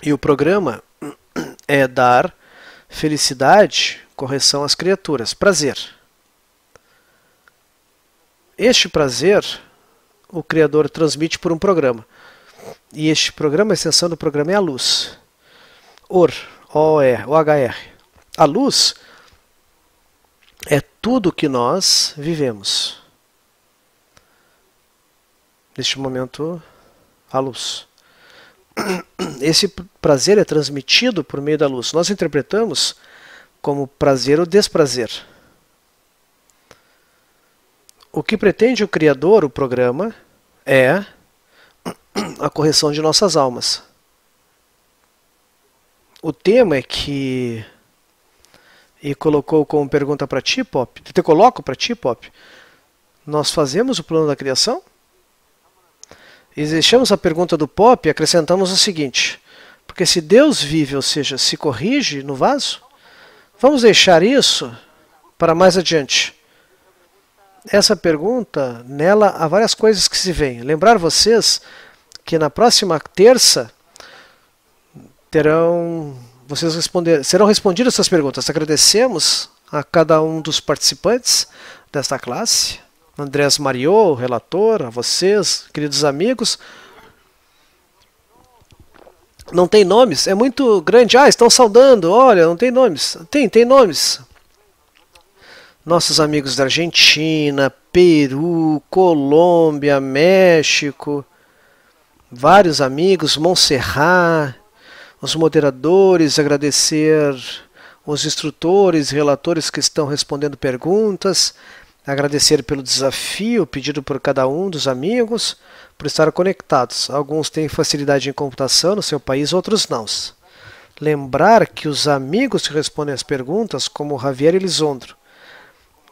Speaker 1: E o programa é dar felicidade, correção às criaturas, prazer. Este prazer, o Criador transmite por um programa. E este programa, a extensão do programa é a luz. O-H-R. A luz é tudo que nós vivemos. Neste momento, a luz. Esse prazer é transmitido por meio da luz. Nós interpretamos como prazer ou desprazer. O que pretende o Criador, o programa, é a correção de nossas almas. O tema é que... E colocou como pergunta para ti, Pop. Eu te coloco para ti, Pop. Nós fazemos o plano da criação? E deixamos a pergunta do Pop e acrescentamos o seguinte. Porque se Deus vive, ou seja, se corrige no vaso, vamos deixar isso para mais adiante. Essa pergunta, nela há várias coisas que se veem. Lembrar vocês que na próxima terça serão respondidas essas perguntas. Agradecemos a cada um dos participantes desta classe. Andrés Mariô, o relator, a vocês, queridos amigos. Não tem nomes, é muito grande. Estão saudando, olha, não tem nomes. Tem nomes. Nossos amigos da Argentina, Peru, Colômbia, México, vários amigos, Montserrat, os moderadores, agradecer os instrutores e relatores que estão respondendo perguntas, agradecer pelo desafio pedido por cada um dos amigos, por estar conectados. Alguns têm facilidade em computação no seu país, outros não. Lembrar que os amigos que respondem as perguntas, como Javier Elizondo,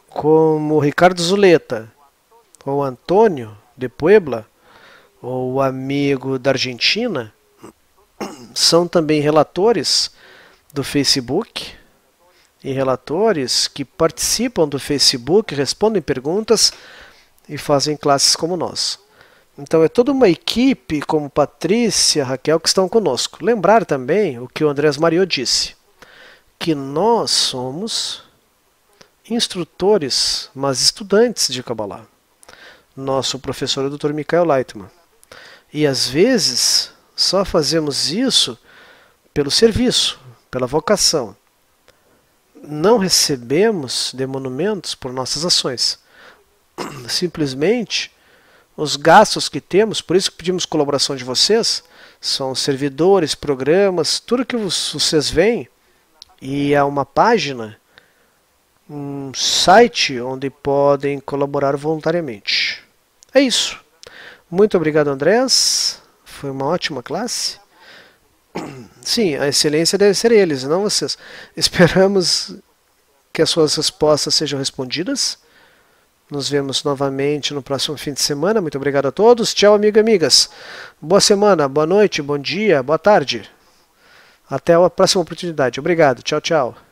Speaker 1: como Ricardo Zuleta, ou Antônio de Puebla, ou o amigo da Argentina, são também relatores do Facebook e relatores que participam do Facebook, respondem perguntas e fazem classes como nós. Então é toda uma equipe, como Patrícia, Raquel, que estão conosco. Lembrar também o que o Andrés Mariot disse, que nós somos instrutores, mas estudantes de Kabbalah. Nosso professor é o Dr. Michael Leitman. E às vezes só fazemos isso pelo serviço, pela vocação. Não recebemos emolumentos por nossas ações. Simplesmente os gastos que temos, por isso que pedimos colaboração de vocês, são servidores, programas, tudo que vocês veem, e há uma página, um site onde podem colaborar voluntariamente. É isso. Muito obrigado, Andrés. Foi uma ótima classe. Sim, a excelência deve ser eles, não vocês. Esperamos que as suas respostas sejam respondidas. Nos vemos novamente no próximo fim de semana. Muito obrigado a todos. Tchau, amigas e amigas. Boa semana, boa noite, bom dia, boa tarde. Até a próxima oportunidade. Obrigado. Tchau, tchau.